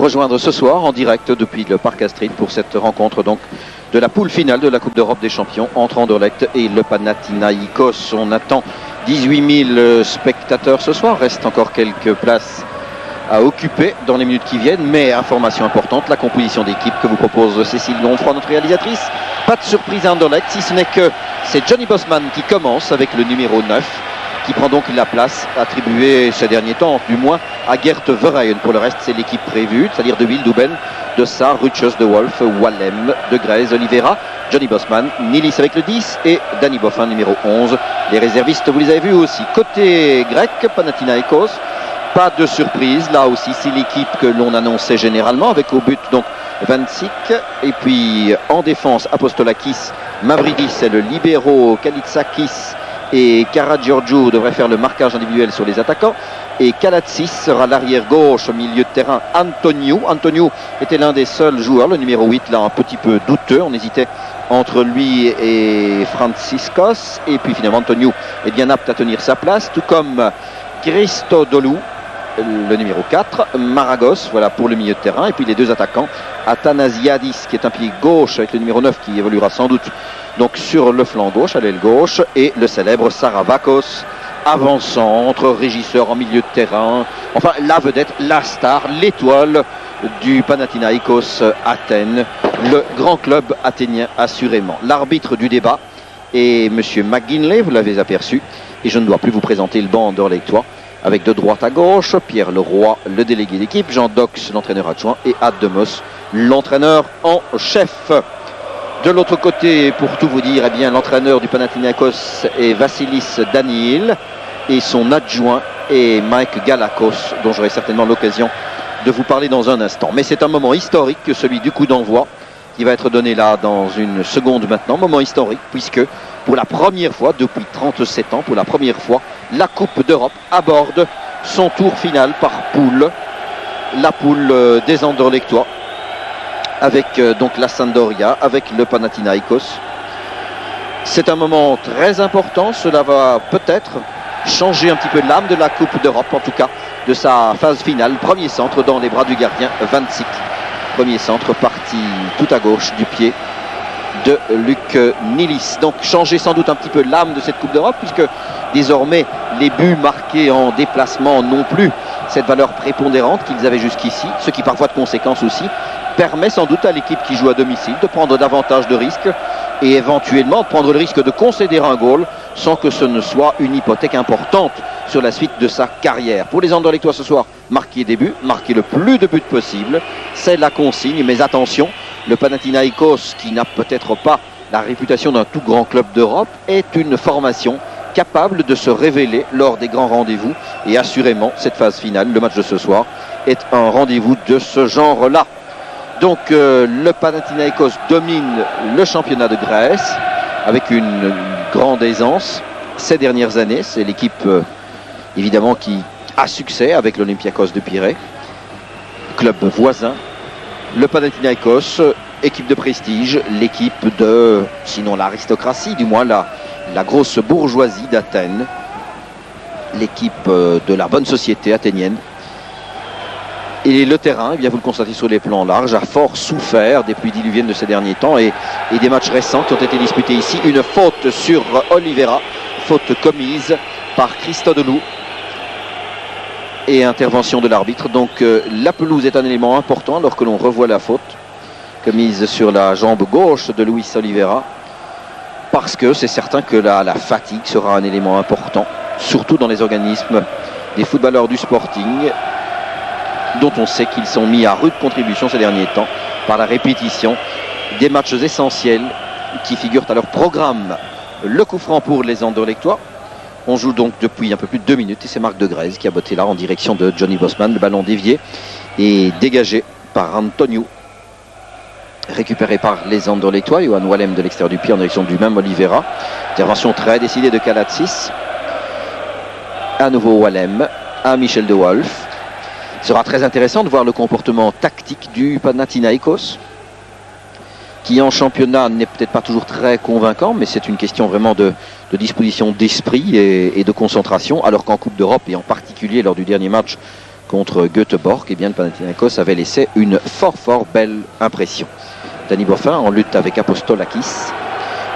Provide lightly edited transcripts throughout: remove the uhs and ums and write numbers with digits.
rejoindre ce soir en direct depuis le Parc Astrid pour cette rencontre donc de la poule finale de la Coupe d'Europe des Champions entre Anderlecht et le Panathinaïkos. On attend 18 000 spectateurs ce soir, reste encore quelques places à occuper dans les minutes qui viennent, mais information importante, la composition d'équipe que vous propose Cécile Gonfroy, notre réalisatrice. Pas de surprise à Anderlecht, si ce n'est que c'est Johnny Bosman qui commence avec le numéro 9, qui prend donc la place attribuée ces derniers temps, du moins, à Gert Verheyen. Pour le reste, c'est l'équipe prévue, c'est-à-dire de Wildhuben, de Sarr, Rutschers, de Wolf, Wallem, de Grez, Oliveira, Johnny Bosman, Nilis avec le 10 et Danny Boffin, numéro 11. Les réservistes, vous les avez vus aussi. Côté grec, Panathinaïkos, pas de surprise. Là aussi, c'est l'équipe que l'on annonçait généralement, avec au but donc Vancic. Et puis en défense, Apostolakis, Mavridis et le libéro Kalitsakis. Et Karagiorgiou devrait faire le marquage individuel sur les attaquants. Et Kalatsis sera l'arrière gauche au milieu de terrain. Antoniou était l'un des seuls joueurs, le numéro 8, là un petit peu douteux. On hésitait entre lui et Franciscos. Et puis finalement, Antoniou est bien apte à tenir sa place, tout comme Christodoulou, le numéro 4, Maragos, voilà pour le milieu de terrain. Et puis les deux attaquants, Athanasiadis, qui est un pied gauche avec le numéro 9, qui évoluera sans doute donc sur le flanc gauche, à l'aile gauche, et le célèbre Saravakos, avant-centre, régisseur en milieu de terrain, enfin la vedette, la star, l'étoile du Panathinaïkos Athènes, le grand club athénien assurément. L'arbitre du débat est monsieur McGinley, vous l'avez aperçu, et je ne dois plus vous présenter le banc anderlechtois, avec de droite à gauche, Pierre Leroy, le délégué d'équipe, Jean Dox, l'entraîneur adjoint, et Ad Demos, l'entraîneur en chef. De l'autre côté, pour tout vous dire, eh bien, l'entraîneur du Panathinaïkos est Vassilis Daniil et son adjoint est Mike Galakos, dont j'aurai certainement l'occasion de vous parler dans un instant. Mais c'est un moment historique, celui du coup d'envoi, qui va être donné là dans une seconde maintenant. Moment historique, puisque pour la première fois, depuis 37 ans, pour la première fois, la Coupe d'Europe aborde son tour final par poule. La poule des Anderlechtois, avec donc la Sampdoria, avec le Panathinaïkos. C'est un moment très important, cela va peut-être changer un petit peu l'âme de la Coupe d'Europe, en tout cas de sa phase finale. Premier centre dans les bras du gardien Vancic. Premier centre parti tout à gauche du pied de Luc Nilis. Donc changer sans doute un petit peu l'âme de cette Coupe d'Europe, puisque désormais les buts marqués en déplacement n'ont plus cette valeur prépondérante qu'ils avaient jusqu'ici, ce qui parfois de conséquence aussi permet sans doute à l'équipe qui joue à domicile de prendre davantage de risques et éventuellement de prendre le risque de concéder un goal sans que ce ne soit une hypothèque importante sur la suite de sa carrière. Pour les Anderlechtois ce soir, marquer des buts, marquer le plus de buts possible, c'est la consigne, mais attention, le Panathinaïkos, qui n'a peut-être pas la réputation d'un tout grand club d'Europe, est une formation capable de se révéler lors des grands rendez-vous, et assurément cette phase finale, le match de ce soir, est un rendez-vous de ce genre-là. Donc le Panathinaïkos domine le championnat de Grèce avec une grande aisance ces dernières années. C'est l'équipe évidemment qui a succès avec l'Olympiakos de Pirée, club voisin. Le Panathinaïkos, équipe de prestige, l'équipe de, sinon l'aristocratie, du moins la grosse bourgeoisie d'Athènes, l'équipe de la bonne société athénienne. Et le terrain, eh bien, vous le constatez sur les plans larges, a fort souffert des pluies diluviennes de ces derniers temps et des matchs récents qui ont été disputés ici. Une faute sur Oliveira, faute commise par Christodoulou et intervention de l'arbitre. Donc la pelouse est un élément important alors que l'on revoit la faute commise sur la jambe gauche de Luis Oliveira, parce que c'est certain que la fatigue sera un élément important, surtout dans les organismes des footballeurs du Sporting, dont on sait qu'ils sont mis à rude contribution ces derniers temps par la répétition des matchs essentiels qui figurent à leur programme. Le coup franc pour les Anderlechtois. On joue donc depuis un peu plus de 2 minutes et c'est Marc de Grez qui a botté là en direction de Johnny Bosman. Le ballon dévié et dégagé par Antoniou. Récupéré par les Anderlechtois. Johan Wallem de l'extérieur du pied en direction du même Oliveira. Intervention très décidée de Kalatsis. À nouveau Wallem à Michel de Wolf. Il sera très intéressant de voir le comportement tactique du Panathinaïkos, qui en championnat n'est peut-être pas toujours très convaincant, mais c'est une question vraiment de disposition d'esprit et de concentration, alors qu'en Coupe d'Europe, et en particulier lors du dernier match contre Göteborg, et bien le Panathinaikos avait laissé une fort belle impression. Danny Boffin en lutte avec Apostolakis.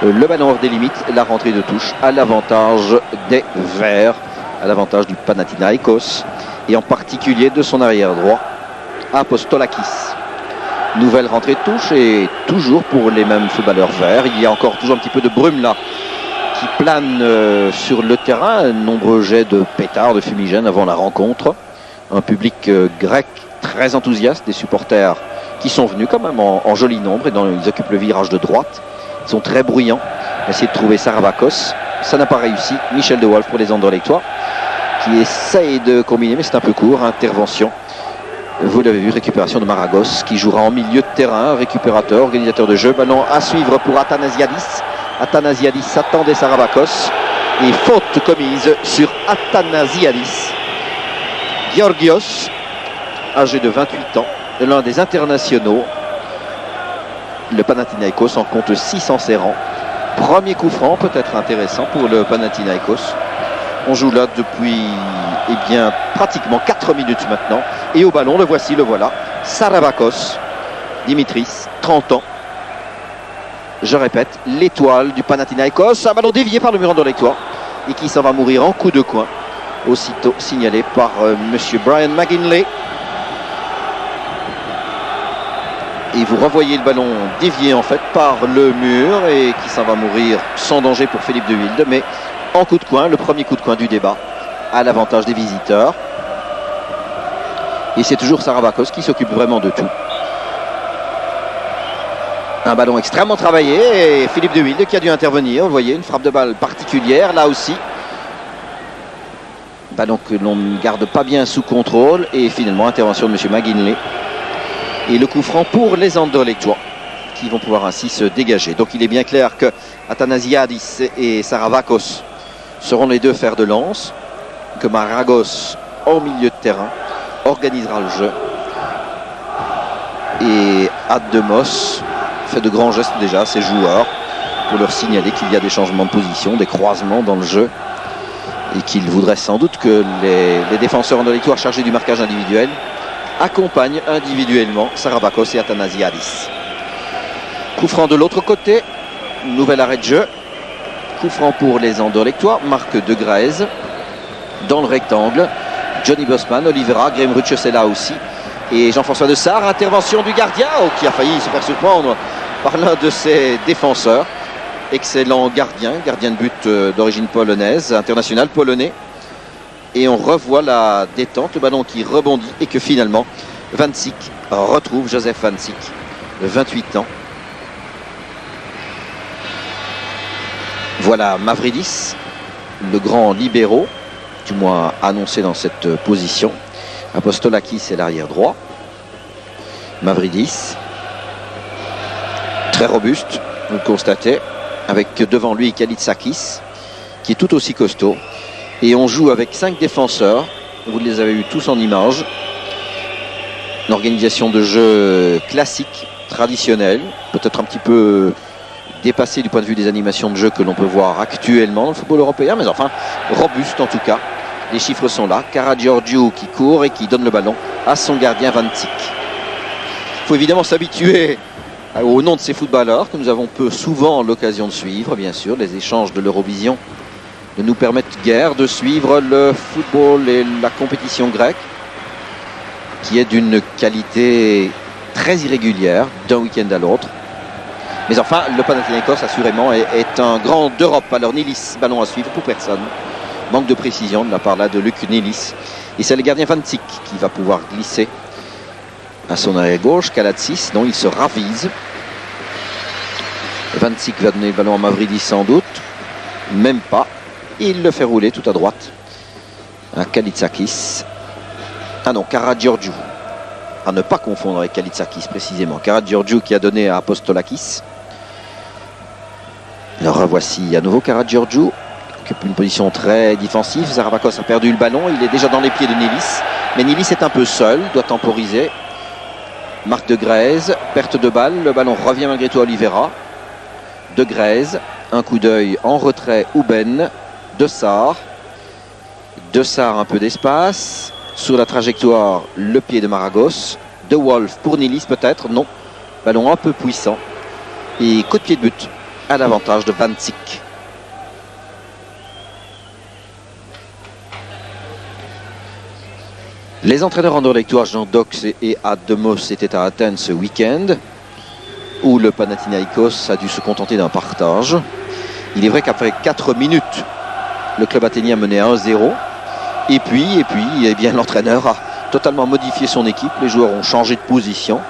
Le ballon hors des limites, la rentrée de touche à l'avantage des Verts, à l'avantage du Panathinaikos, et en particulier de son arrière droit, Apostolakis. Nouvelle rentrée de touche et toujours pour les mêmes footballeurs verts. Il y a encore toujours un petit peu de brume là qui plane sur le terrain. Nombreux jets de pétards, de fumigènes avant la rencontre. Un public grec très enthousiaste, des supporters qui sont venus quand même en joli nombre, et ils occupent le virage de droite. Ils sont très bruyants. Essayer de trouver Saravakos. Ça n'a pas réussi. Michel De Wolf pour les Anderlechtois qui essaye de combiner, mais c'est un peu court. Intervention. Vous l'avez vu, récupération de Maragos qui jouera en milieu de terrain, récupérateur, organisateur de jeu. Ballon à suivre pour Athanasiadis. Athanasiadis attendait Saravakos. Et faute commise sur Athanasiadis. Georgios, âgé de 28 ans, l'un des internationaux. Le Panathinaikos en compte 6 en ses rangs. Premier coup franc, peut-être intéressant pour le Panathinaikos. On joue là depuis pratiquement 4 minutes maintenant. Et au ballon, le voici, le voilà. Saravakos, Dimitris, 30 ans. Je répète, l'étoile du Panathinaikos. Un ballon dévié par le mur anderlechtois et qui s'en va mourir en coup de coin. Aussitôt signalé par monsieur Brian McGinley. Et vous revoyez le ballon dévié en fait par le mur et qui s'en va mourir sans danger pour Philippe de Wilde, mais en coup de coin, le premier coup de coin du débat à l'avantage des visiteurs. Et c'est toujours Saravakos qui s'occupe vraiment de tout. Un ballon extrêmement travaillé et Philippe de Wilde qui a dû intervenir. Vous voyez, une frappe de balle particulière là aussi. Ballon que l'on ne garde pas bien sous contrôle et finalement intervention de M. McGinley. Et le coup franc pour les Anderlechtois qui vont pouvoir ainsi se dégager. Donc il est bien clair que Athanasiadis et Saravakos seront les deux fers de lance, que Maragos au milieu de terrain organisera le jeu. Et Ademos fait de grands gestes déjà à ses joueurs pour leur signaler qu'il y a des changements de position, des croisements dans le jeu et qu'il voudrait sans doute que les défenseurs anderlechtois chargés du marquage individuel accompagne individuellement Saravakos et Athanasiadis. Coup franc de l'autre côté, nouvel arrêt de jeu. Coup franc pour les Anderlechtois, Marc De Grèze dans le rectangle. Johnny Bosman, Oliveira, Graham Rutschus est là aussi. Et Jean-François de Sarre, intervention du gardien qui a failli se faire surprendre par l'un de ses défenseurs. Excellent gardien de but d'origine polonaise, international polonais. Et on revoit la détente, le ballon qui rebondit et que finalement Vancic retrouve Joseph Vancic, de 28 ans. Voilà Mavridis, le grand libéraux, du moins annoncé dans cette position. Apostolakis est l'arrière droit. Mavridis, très robuste, vous le constatez, avec devant lui Kalitsakis, qui est tout aussi costaud. Et on joue avec 5 défenseurs. Vous les avez eu tous en image. Une organisation de jeu classique, traditionnelle, peut-être un petit peu dépassée du point de vue des animations de jeu que l'on peut voir actuellement dans le football européen, mais enfin robuste en tout cas. Les chiffres sont là. Karagiorgiou qui court et qui donne le ballon à son gardien Vancic. Il faut évidemment s'habituer au nom de ces footballeurs que nous avons peu souvent l'occasion de suivre, bien sûr. Les échanges de l'Eurovision ne nous permettent guère de suivre le football et la compétition grecque, qui est d'une qualité très irrégulière d'un week-end à l'autre. Mais enfin, le Panathinaikos assurément est un grand d'Europe. Alors Nilis, ballon à suivre pour personne. Manque de précision de la part là de Luc Nilis. Et c'est le gardien Vancic qui va pouvoir glisser à son arrière gauche. Kalatsis, non, il se ravise. Vancic va donner le ballon à Mavridis sans doute. Même pas. Il le fait rouler tout à droite à Kalitsakis. Ah non, Karagiorgiou. À ne pas confondre avec Kalitsakis précisément. Karagiorgiou qui a donné à Apostolakis. Le revoici à nouveau Karagiorgiou. Occupe une position très défensive. Saravakos a perdu le ballon. Il est déjà dans les pieds de Nilis. Mais Nilis est un peu seul. Doit temporiser. Marc De Grèze. Perte de balle. Le ballon revient malgré tout à Oliveira. De Grèze. Un coup d'œil en retrait. Ouben. De Sarre. Un peu d'espace. sur la trajectoire, le pied de Maragos. De Wolf pour Nilis peut-être, non. Ballon un peu puissant. Et coup de pied de but à l'avantage de Van Ziek. Les entraîneurs anderlechtois Jean Dox et Ad de Mos étaient à Athènes ce week-end, où le Panathinaïkos a dû se contenter d'un partage. Il est vrai qu'après 4 minutes, le club athénien menait 1-0. Et puis, eh bien, l'entraîneur a totalement modifié son équipe. Les joueurs ont changé de position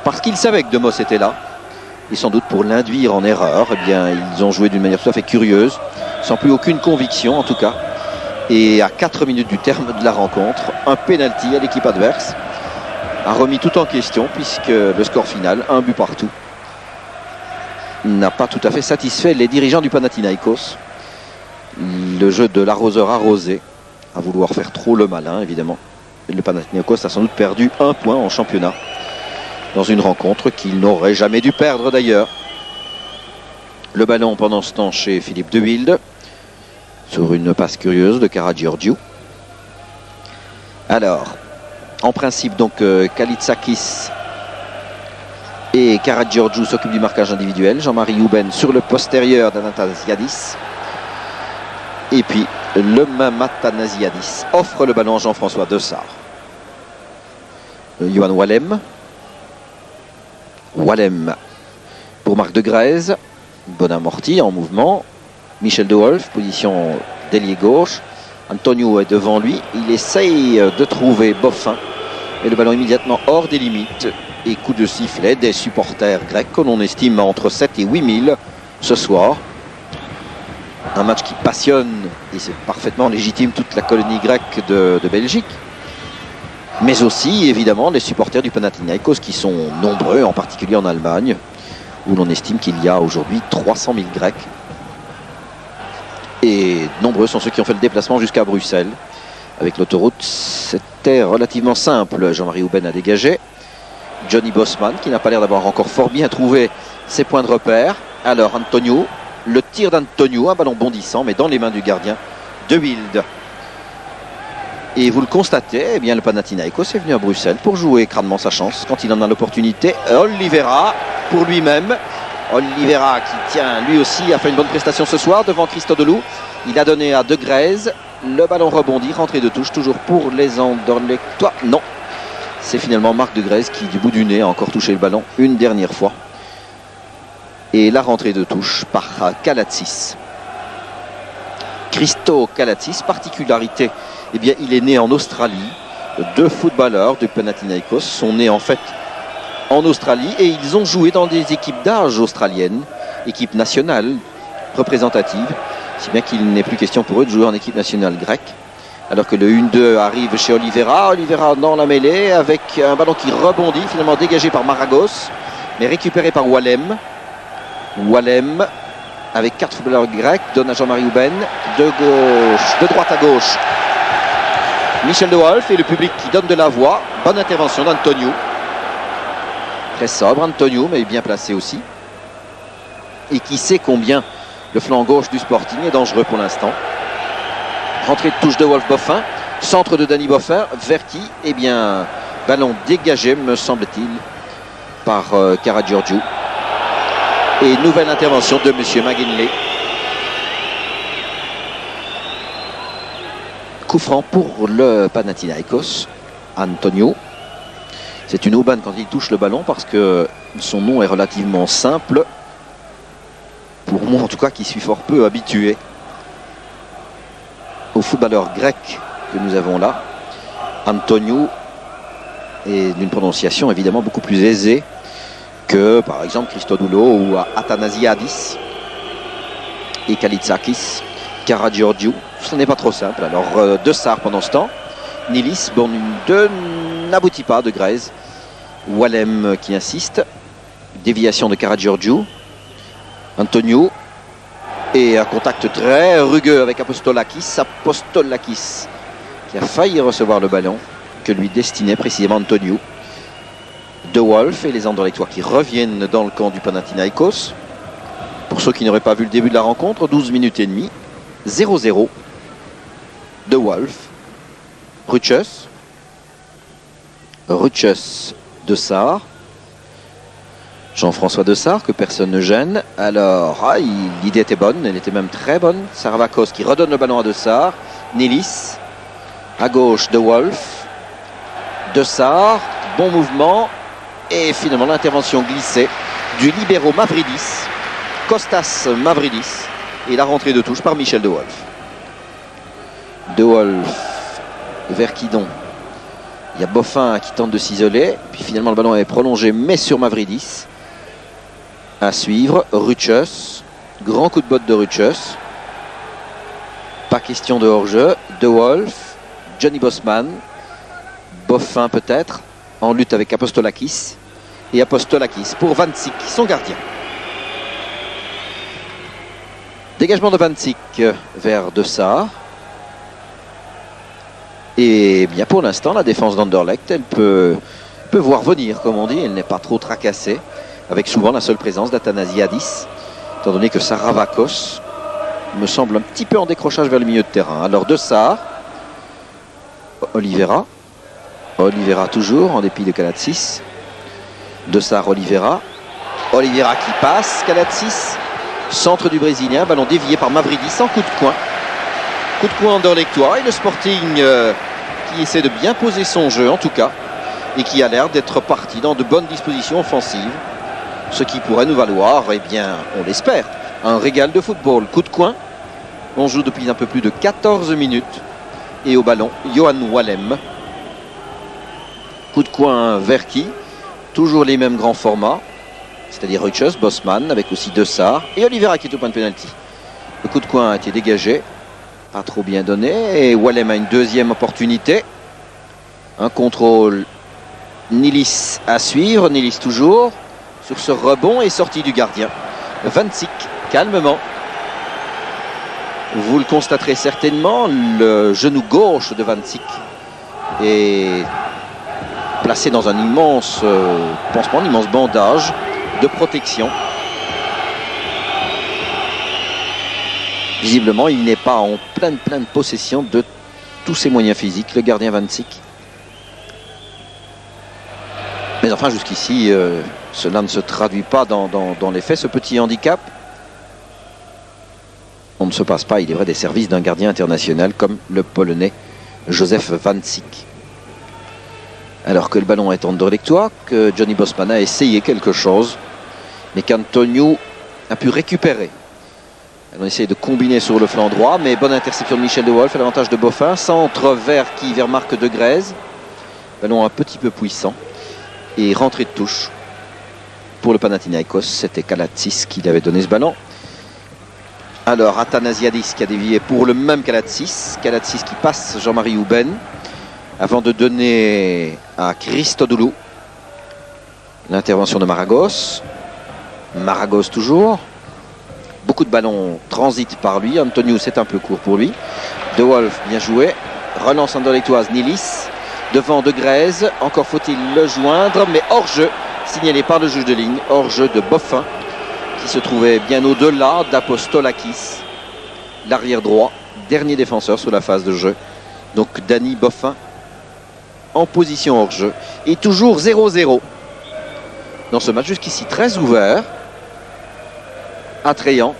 parce qu'ils savaient que De Mos était là. Et sans doute pour l'induire en erreur, eh bien, ils ont joué d'une manière tout à fait curieuse, sans plus aucune conviction en tout cas. Et à 4 minutes du terme de la rencontre, un pénalty à l'équipe adverse a remis tout en question puisque le score final, 1 but partout, n'a pas tout à fait satisfait les dirigeants du Panathinaïkos. Le jeu de l'arroseur arrosé, à vouloir faire trop le malin évidemment. Le Panathinaïkos a sans doute perdu 1 point en championnat dans une rencontre qu'il n'aurait jamais dû perdre d'ailleurs. Le ballon pendant ce temps chez Philippe De Wilde sur une passe curieuse de Karagiorgiou. Alors, en principe donc Kalitsakis et Karagiorgiou s'occupent du marquage individuel. Jean-Marie Youben sur le postérieur d'Anatasiadis. Et puis le même Athanasiadis offre le ballon à Jean-François Dessart. Johan Wallem. Wallem pour Marc de Grèze. Bonamorti en mouvement. Michel De Wolf, position d'ailier gauche. Antonio est devant lui. Il essaye de trouver Boffin. Et le ballon immédiatement hors des limites. Et coup de sifflet des supporters grecs que l'on estime entre 7 et 8 000 ce soir. Un match qui passionne, et c'est parfaitement légitime, toute la colonie grecque de Belgique. Mais aussi, évidemment, les supporters du Panathinaïkos qui sont nombreux, en particulier en Allemagne, où l'on estime qu'il y a aujourd'hui 300 000 Grecs. Et nombreux sont ceux qui ont fait le déplacement jusqu'à Bruxelles. Avec l'autoroute, c'était relativement simple. Jean-Marie Houben a dégagé. Johnny Bosman, qui n'a pas l'air d'avoir encore fort bien trouvé ses points de repère. Alors, Antonio, le tir d'Antonio, un ballon bondissant, mais dans les mains du gardien De Wilde. Et vous le constatez, eh bien, le Panathinaïkos est venu à Bruxelles pour jouer crânement sa chance quand il en a l'opportunité. Oliveira pour lui-même. Oliveira qui tient lui aussi a fait une bonne prestation ce soir devant Christo Delou. Il a donné à De Grèze. Le ballon rebondit, rentrée de touche toujours pour les Anderlechtois. Non, c'est finalement Marc De Grèze qui du bout du nez a encore touché le ballon une dernière fois. Et la rentrée de touche par Kalatsis. Christo Kalatsis, particularité, eh bien, il est né en Australie. 2 footballeurs du Panathinaïkos sont nés en fait en Australie et ils ont joué dans des équipes d'âge australiennes, équipes nationales représentatives, si bien qu'il n'est plus question pour eux de jouer en équipe nationale grecque. Alors que le 1-2 arrive chez Oliveira. Oliveira dans la mêlée avec un ballon qui rebondit, finalement dégagé par Maragos, mais récupéré par Wallem. Wallem avec 4 footballeurs grecs donne à Jean-Marie Houben de droite à gauche. Michel De Wolf et le public qui donne de la voix. Bonne intervention d'Antonio. Très sobre Antonio, mais bien placé aussi. Et qui sait combien le flanc gauche du Sporting est dangereux pour l'instant. Rentrée de touche de Wolf-Boffin. Centre de Danny Boffin. Vers qui, eh bien, ballon dégagé, me semble-t-il, par Karagiorgiou. Et nouvelle intervention de M. McGinley. Coup franc pour le Panathinaïkos. Antonio. C'est une aubaine quand il touche le ballon parce que son nom est relativement simple. Pour moi en tout cas qui suis fort peu habitué aux footballeurs grecs que nous avons là. Antonio est d'une prononciation évidemment beaucoup plus aisée que par exemple Christodoulo ou Athanasiadis et Kalitsakis, Karagiorgiou. Ce n'est pas trop simple. Alors Dessart pendant ce temps. Nilis, bon, une 2 n'aboutit pas de Grèze. Wallem qui insiste. Déviation de Karagiorgiou. Antonio. Et un contact très rugueux avec Apostolakis. Apostolakis qui a failli recevoir le ballon que lui destinait précisément Antonio. De Wolf et les Anderlechtois qui reviennent dans le camp du Panathinaïkos. Pour ceux qui n'auraient pas vu le début de la rencontre, 12 minutes et demie. 0-0. De Wolf. Ruches. Ruchus, Dessart. Jean-François Dessart, que personne ne gêne. Alors, l'idée était bonne, elle était même très bonne. Saravakos qui redonne le ballon à Dessart. Nilis, à gauche De Wolf. Dessart, bon mouvement. Et finalement l'intervention glissée du libéro Mavridis. Kostas Mavridis. Et la rentrée de touche par Michel De Wolf. De Wolf vers Quidon. Il y a Boffin qui tente de s'isoler. Puis finalement le ballon est prolongé mais sur Mavridis. À suivre, Ruchus. Grand coup de botte de Ruchus. Pas question de hors-jeu. De Wolf. Johnny Bosman. Boffin peut-être. En lutte avec Apostolakis. Et Apostolakis pour Vancic, son gardien. Dégagement de Vancic vers Dessart. Et bien pour l'instant, la défense d'Anderlecht, elle peut voir venir, comme on dit. Elle n'est pas trop tracassée, avec souvent la seule présence d'Athanasiadis, étant donné que Saravakos me semble un petit peu en décrochage vers le milieu de terrain. Alors Dessart, Oliveira toujours, en dépit de Kalatsis. Dessart, Oliveira qui passe, Kalatsis, centre du Brésilien, ballon dévié par Mavridis en coup de coin. Coup de coin anderlechtois et le Sporting qui essaie de bien poser son jeu en tout cas et qui a l'air d'être parti dans de bonnes dispositions offensives. Ce qui pourrait nous valoir, eh bien, on l'espère, un régal de football. Coup de coin, on joue depuis un peu plus de 14 minutes et au ballon, Johan Wallem. Coup de coin vers qui? Toujours les mêmes grands formats, c'est-à-dire Ruchus, Bosman, avec aussi Dessart et Oliveira qui est au point de pénalty. Le coup de coin a été dégagé, pas trop bien donné, et Wallem a une deuxième opportunité. Un contrôle, Nilis à suivre, Nilis toujours, sur ce rebond et sortie du gardien. Vancic, calmement. Vous le constaterez certainement, le genou gauche de Vancic est placé dans un immense pansement, un immense bandage de protection. Visiblement, il n'est pas en pleine possession de tous ses moyens physiques, le gardien Vancic. Mais enfin, jusqu'ici, cela ne se traduit pas dans les faits, ce petit handicap. On ne se passe pas, il est vrai, des services d'un gardien international comme le Polonais Josef Vancic. Alors que le ballon est anderlechtois, que Johnny Bosman a essayé quelque chose, mais qu'Antonio a pu récupérer. On essaye de combiner sur le flanc droit, mais bonne interception de Michel De Wolf à l'avantage de Boffin. Centre vers Marc de Grèze. Ballon un petit peu puissant. Et rentrée de touche pour le Panathinaikos. C'était Kalatsis qui lui avait donné ce ballon. Alors Athanasiadis qui a dévié pour le même Kalatsis. Kalatsis qui passe Jean-Marie Houben avant de donner à Christodoulou. L'intervention de Maragos. Maragos toujours. Beaucoup de ballons transitent par lui. Antonio, c'est un peu court pour lui. De Wolf, bien joué. Relance anderlechtoise, Nilis. Devant De Grèze. Encore faut-il le joindre. Mais hors-jeu, signalé par le juge de ligne. Hors-jeu de Boffin, qui se trouvait bien au-delà d'Apostolakis. L'arrière droit. Dernier défenseur sur la phase de jeu. Donc Dany Boffin en position hors-jeu. Et toujours 0-0. Dans ce match jusqu'ici très ouvert. Attrayant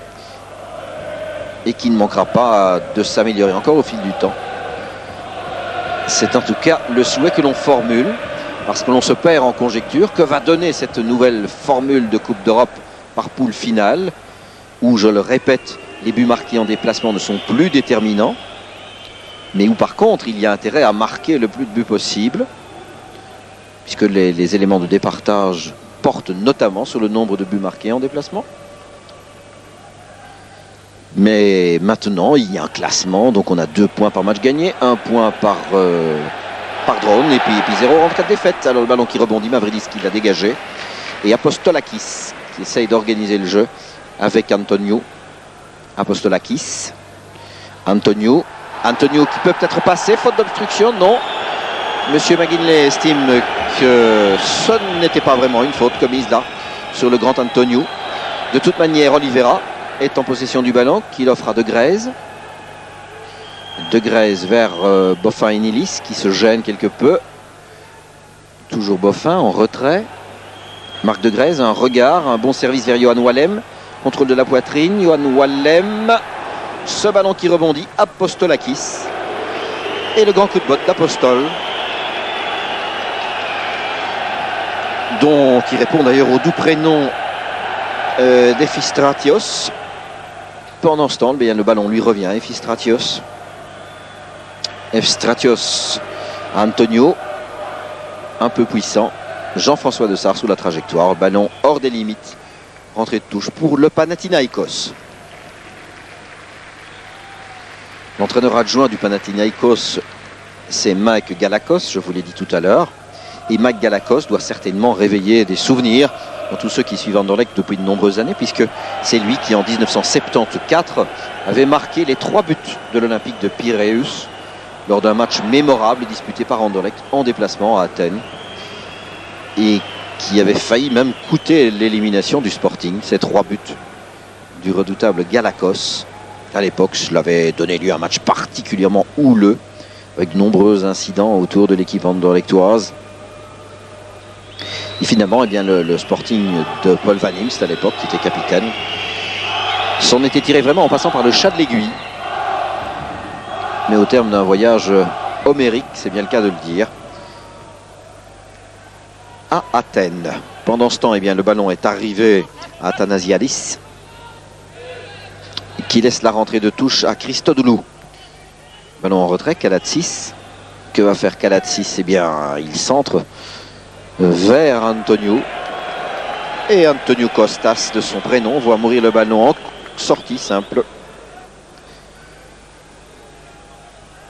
et qui ne manquera pas de s'améliorer encore au fil du temps. C'est en tout cas le souhait que l'on formule parce que l'on se perd en conjecture. Que va donner cette nouvelle formule de Coupe d'Europe par poule finale où, je le répète, les buts marqués en déplacement ne sont plus déterminants, mais où par contre il y a intérêt à marquer le plus de buts possible puisque les éléments de départage portent notamment sur le nombre de buts marqués en déplacement. Mais maintenant, il y a un classement, donc on a 2 points par match gagné, 1 point par drone, et puis 0 en cas de défaite. Alors le ballon qui rebondit, Mavridis qui l'a dégagé, et Apostolakis qui essaye d'organiser le jeu avec Antonio. Apostolakis, Antonio qui peut peut-être passer, faute d'obstruction, non. Monsieur McGinley estime que ce n'était pas vraiment une faute commise là, sur le grand Antonio. De toute manière, Oliveira est en possession du ballon qu'il offre à De Grèze. De Grèze vers Boffin et Nilis qui se gênent quelque peu. Toujours Boffin en retrait. Marc de Grèze, un regard, un bon service vers Johan Wallem. Contrôle de la poitrine, Johan Wallem. Ce ballon qui rebondit, Apostolakis. Et le grand coup de botte d'Apostol. Qui répond d'ailleurs au doux prénom d'Ephistratios. Pendant ce temps, le ballon lui revient, Ephistratios. Ephistratios, Antonio, un peu puissant. Jean-François de Sarre sous la trajectoire. Ballon hors des limites. Rentrée de touche pour le Panathinaïkos. L'entraîneur adjoint du Panathinaïkos, c'est Mike Galakos, je vous l'ai dit tout à l'heure. Et Mike Galakos doit certainement réveiller des souvenirs dans tous ceux qui suivent Anderlecht depuis de nombreuses années, puisque c'est lui qui, en 1974, avait marqué les 3 buts de l'Olympique de Piréus lors d'un match mémorable disputé par Anderlecht en déplacement à Athènes et qui avait failli même coûter l'élimination du Sporting. Ces 3 buts du redoutable Galakos, à l'époque, cela avait donné lieu à un match particulièrement houleux avec de nombreux incidents autour de l'équipe anderlechtoise. Et finalement, le Sporting de Paul Van Imst à l'époque, qui était capitaine, s'en était tiré vraiment en passant par le chat de l'aiguille. Mais au terme d'un voyage homérique, c'est bien le cas de le dire, à Athènes. Pendant ce temps, le ballon est arrivé à Athanasiadis, qui laisse la rentrée de touche à Christodoulou. Ballon en retrait, Kalatsis. Que va faire Kalatsis? Il centre vers Antonio. Et Antonio Costas, de son prénom, voit mourir le ballon en sortie simple.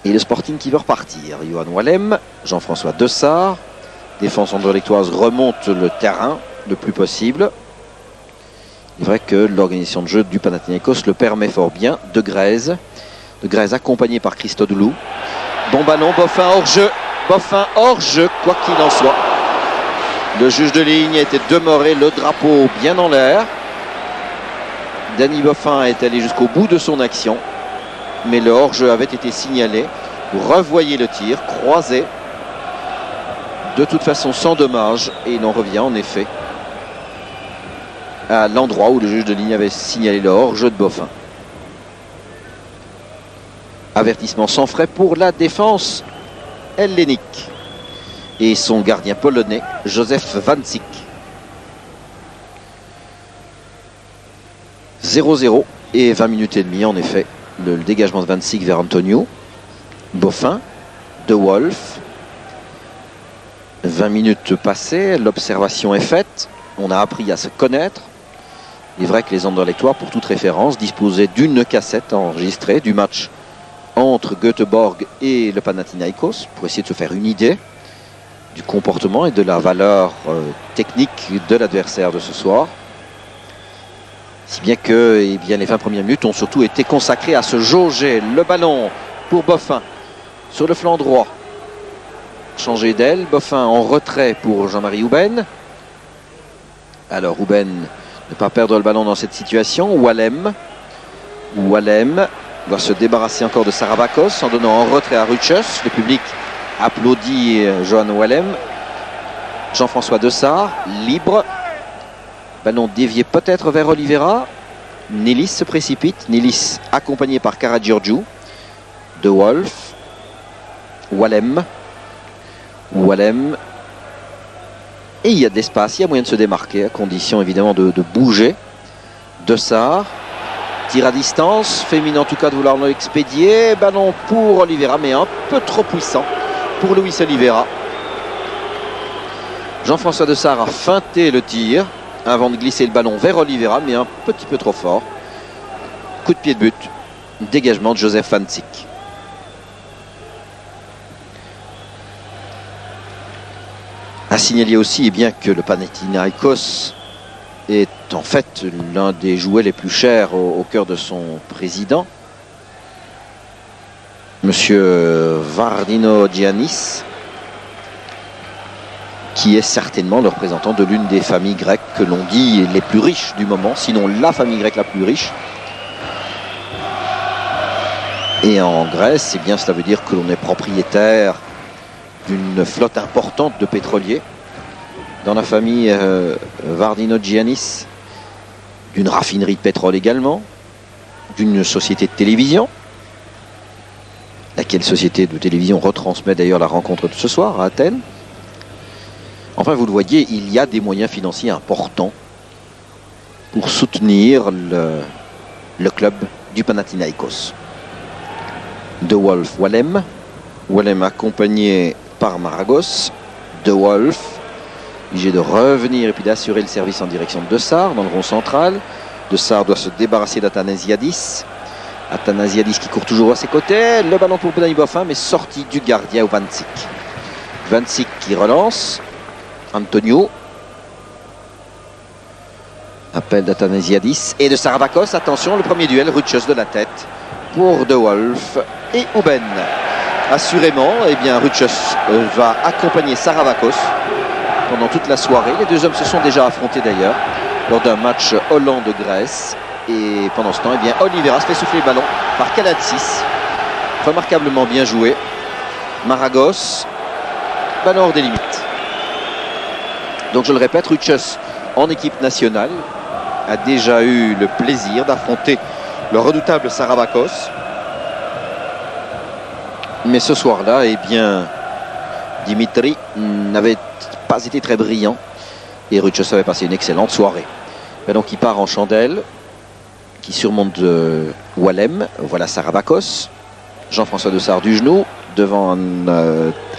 Et le Sporting qui veut repartir. Johan Wallem, Jean-François Dessart. Défense anderlechtoise remonte le terrain le plus possible. Il est vrai que l'organisation de jeu du Panathinaïkos le permet fort bien. De Grèze accompagné par Christodoulou. Bon ballon, Boffin hors-jeu. Boffin hors-jeu, quoi qu'il en soit. Le juge de ligne était demeuré, le drapeau bien en l'air. Danny Boffin est allé jusqu'au bout de son action. Mais le hors-jeu avait été signalé. Vous revoyez le tir, croisé. De toute façon sans dommage. Et il en revient en effet à l'endroit où le juge de ligne avait signalé le hors-jeu de Boffin. Avertissement sans frais pour la défense hellénique et son gardien polonais, Josef Wancik. 0-0 et 20 minutes et demie en effet. Le dégagement de Wancik vers Antonio. Boffin, De Wolf. 20 minutes passées, l'observation est faite. On a appris à se connaître. Il est vrai que les Anderlechtois, pour toute référence, disposaient d'une cassette enregistrée du match entre Göteborg et le Panathinaïkos pour essayer de se faire une idée du comportement et de la valeur technique de l'adversaire de ce soir. Si bien que les 20 premières minutes ont surtout été consacrées à se jauger. Le ballon pour Boffin sur le flanc droit. Changé d'aile, Boffin en retrait pour Jean-Marie Houben. Alors Houben, ne pas perdre le ballon dans cette situation. Wallem va se débarrasser encore de Sarabakos en donnant en retrait à Ruchus. Le public applaudit Johan Wallem. Jean-François Dessart, libre. Ballon dévié peut-être vers Oliveira. Nilis se précipite. Nilis accompagné par Karagiorgiou. De Wolf. Wallem. Et il y a de l'espace, il y a moyen de se démarquer, à condition évidemment de bouger. Dessart, tir à distance, féminin en tout cas de vouloir l'expédier. Ballon pour Oliveira, mais un peu trop puissant pour Luis Oliveira. Jean-François Dessart a feinté le tir avant de glisser le ballon vers Oliveira, mais un petit peu trop fort. Coup de pied de but, dégagement de Josef Wancik. À signaler aussi que le Panathinaïkos est en fait l'un des jouets les plus chers au cœur de son président, Monsieur Vardino Giannis, qui est certainement le représentant de l'une des familles grecques que l'on dit les plus riches du moment, sinon la famille grecque la plus riche. Et en Grèce, cela veut dire que l'on est propriétaire d'une flotte importante de pétroliers, dans la famille Vardino-Giannis, d'une raffinerie de pétrole également, d'une société de télévision, laquelle société de télévision retransmet d'ailleurs la rencontre de ce soir à Athènes. Enfin, vous le voyez, il y a des moyens financiers importants pour soutenir le club du Panathinaikos. De Wolf, Wallem. Wallem accompagné par Maragos. De Wolf, obligé de revenir et puis d'assurer le service en direction de Sar dans le rond central. De Sar doit se débarrasser d'Athanasiadis. Athanasiadis qui court toujours à ses côtés. Le ballon pour Benani Boffin, mais sorti du gardien Vancic. Vancic qui relance. Antonio. Appel d'Athanasiadis et de Saravakos. Attention, le premier duel, Ruchos de la tête pour De Wolf et Uben. Assurément, eh bien, Ruchos va accompagner Saravakos pendant toute la soirée. Les deux hommes se sont déjà affrontés d'ailleurs lors d'un match Hollande-Grèce. Et pendant ce temps, eh bien, Oliveira se fait souffler le ballon par Kalatsis. Remarquablement bien joué. Maragos, ballon hors des limites. Donc je le répète, Ruchos en équipe nationale a déjà eu le plaisir d'affronter le redoutable Saravakos. Mais ce soir-là, eh bien, Dimitri n'avait pas été très brillant et Ruchos avait passé une excellente soirée. Et donc il part en chandelle, qui surmonte Wallem. Voilà Saravakos. Jean-François de Sar du genou devant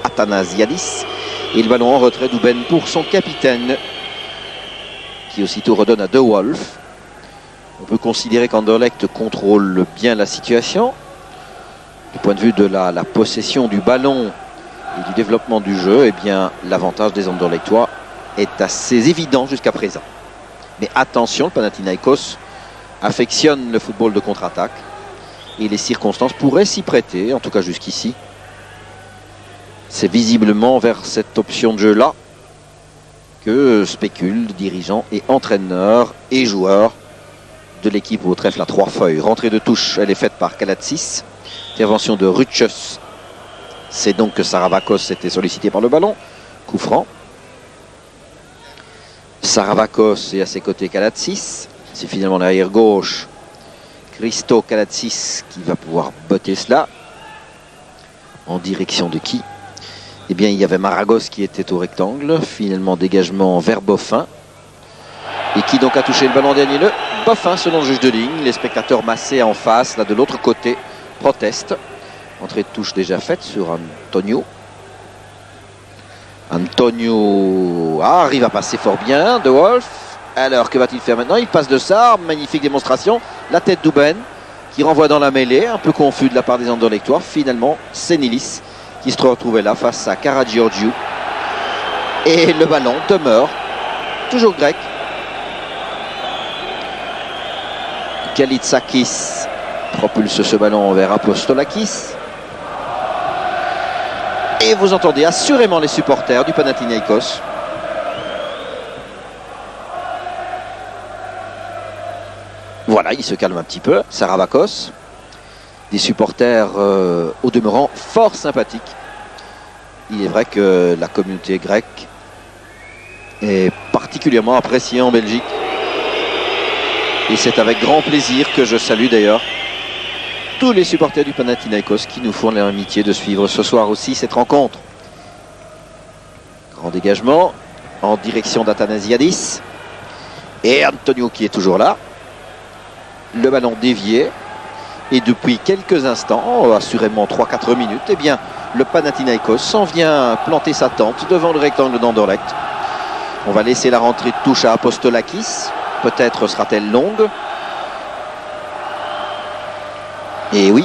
Athanasiadis. Et le ballon en retrait d'Uben pour son capitaine, qui aussitôt redonne à De Wolf. On peut considérer qu'Anderlecht contrôle bien la situation. Du point de vue de la possession du ballon et du développement du jeu, eh bien, l'avantage des Anderlechtois est assez évident jusqu'à présent. Mais attention, le Panathinaikos affectionne le football de contre-attaque et les circonstances pourraient s'y prêter, en tout cas jusqu'ici. C'est visiblement vers cette option de jeu-là que spéculent dirigeants et entraîneurs et joueurs de l'équipe au trèfle à 3 feuilles. Rentrée de touche, elle est faite par Kalatsis. Intervention de Ruchos. C'est donc que Saravakos était sollicité par le ballon. Coup franc. Saravakos et à ses côtés Kalatsis. C'est finalement l'arrière gauche Christo Kalatsis qui va pouvoir botter cela. En direction de qui? Eh bien, il y avait Maragos qui était au rectangle. Finalement, dégagement vers Boffin. Et qui donc a touché le ballon en dernier lieu? Boffin, selon le juge de ligne. Les spectateurs massés en face, là de l'autre côté, protestent. Entrée de touche déjà faite sur Antonio. Antonio arrive à passer fort bien. De Wolf. Alors, que va-t-il faire maintenant? Il passe de Sar. Magnifique démonstration. La tête d'Uben qui renvoie dans la mêlée. Un peu confus de la part des Anderlechtois. Finalement, c'est Nilis qui se retrouvait là face à Karagiorgiou. Et le ballon demeure toujours grec. Kalitsakis propulse ce ballon vers Apostolakis. Et vous entendez assurément les supporters du Panathinaikos. Voilà, il se calme un petit peu. Saravakos. Des supporters au demeurant fort sympathiques. Il est vrai que la communauté grecque est particulièrement appréciée en Belgique. Et c'est avec grand plaisir que je salue d'ailleurs tous les supporters du Panathinaikos qui nous font l'amitié de suivre ce soir aussi cette rencontre. Grand dégagement en direction d'Athanasiadis. Et Antonio qui est toujours là. Le ballon dévié. Et depuis quelques instants, assurément 3-4 minutes, eh bien, le Panathinaikos s'en vient planter sa tente devant le rectangle d'Anderlecht. On va laisser la rentrée de touche à Apostolakis. Peut-être sera-t-elle longue. Et oui,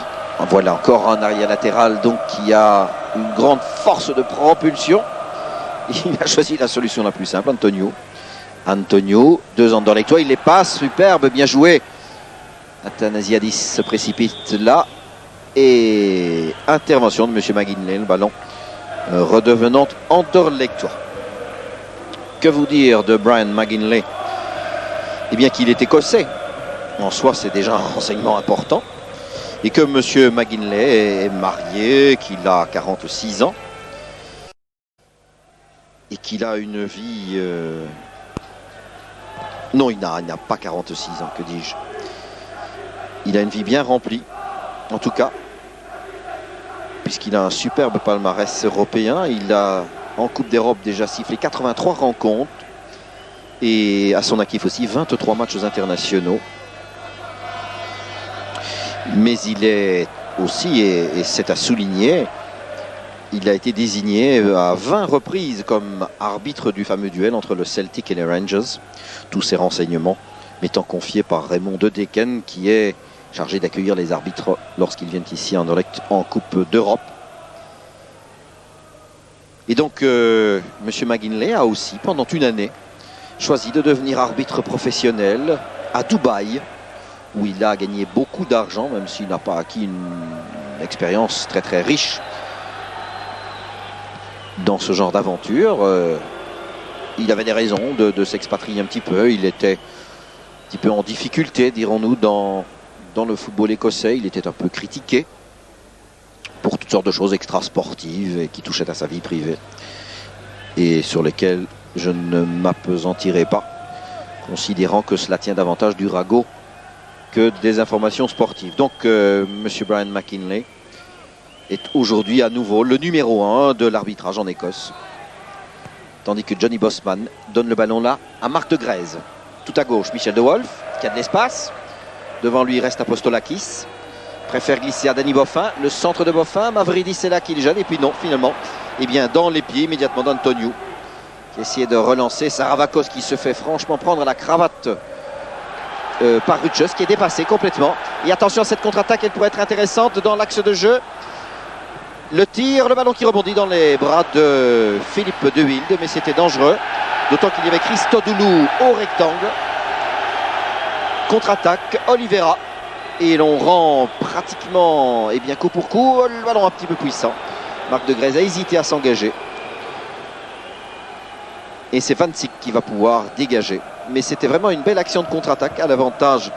voilà encore un arrière latéral donc qui a une grande force de propulsion. Il a choisi la solution la plus simple, Antonio. Antonio, 2 Anderlechtois, il les passe, superbe, bien joué. Athanasiadis se précipite là. Et intervention de M. McGinley, le ballon redevenant Anderlechtois. Que vous dire de Brian McGinley? Eh bien qu'il est écossais. En soi, c'est déjà un renseignement important. Et que M. McGinley est marié, qu'il a 46 ans. et qu'il a une vie... Non, il n'a pas 46 ans, que dis-je. Il a une vie bien remplie, en tout cas, puisqu'il a un superbe palmarès européen. Il a, en Coupe d'Europe, déjà sifflé 83 rencontres. Et à son actif aussi, 23 matchs internationaux. Mais il est aussi, et c'est à souligner, il a été désigné à 20 reprises comme arbitre du fameux duel entre le Celtic et les Rangers. Tous ces renseignements m'étant confiés par Raymond De Decken, qui est chargé d'accueillir les arbitres lorsqu'ils viennent ici en direct en Coupe d'Europe. Et donc, M. McGinley a aussi, pendant une année, choisi de devenir arbitre professionnel à Dubaï, où il a gagné beaucoup d'argent, même s'il n'a pas acquis une expérience très très riche dans ce genre d'aventure. Il avait des raisons de s'expatrier un petit peu. Il était un petit peu en difficulté, dirons-nous, dans le football écossais. Il était un peu critiqué pour toutes sortes de choses extrasportives et qui touchaient à sa vie privée et sur lesquelles je ne m'appesantirai pas, considérant que cela tient davantage du ragot que des informations sportives. Donc, M. Brian McGinley est aujourd'hui à nouveau le numéro 1 de l'arbitrage en Écosse. Tandis que Johnny Bosman donne le ballon là à Marc de Grèze. Tout à gauche, Michel De Wolf, qui a de l'espace. Devant lui reste Apostolakis. Préfère glisser à Danny Boffin. Le centre de Boffin, Mavridis est là qui le gêne. Et puis non, finalement, eh bien, dans les pieds immédiatement d'Antonio, qui essayait de relancer Saravakos, qui se fait franchement prendre la cravate par Rutschus, qui est dépassé complètement. Et attention à cette contre-attaque, elle pourrait être intéressante dans l'axe de jeu. Le tir, le ballon qui rebondit dans les bras de Philippe De Wilde, mais c'était dangereux. D'autant qu'il y avait Christodoulou au rectangle. Contre-attaque, Oliveira. Et l'on rend pratiquement coup pour coup. Le ballon un petit peu puissant. Marc de Grèze a hésité à s'engager. Et c'est Van Sik qui va pouvoir dégager. Mais c'était vraiment une belle action de contre-attaque à l'avantage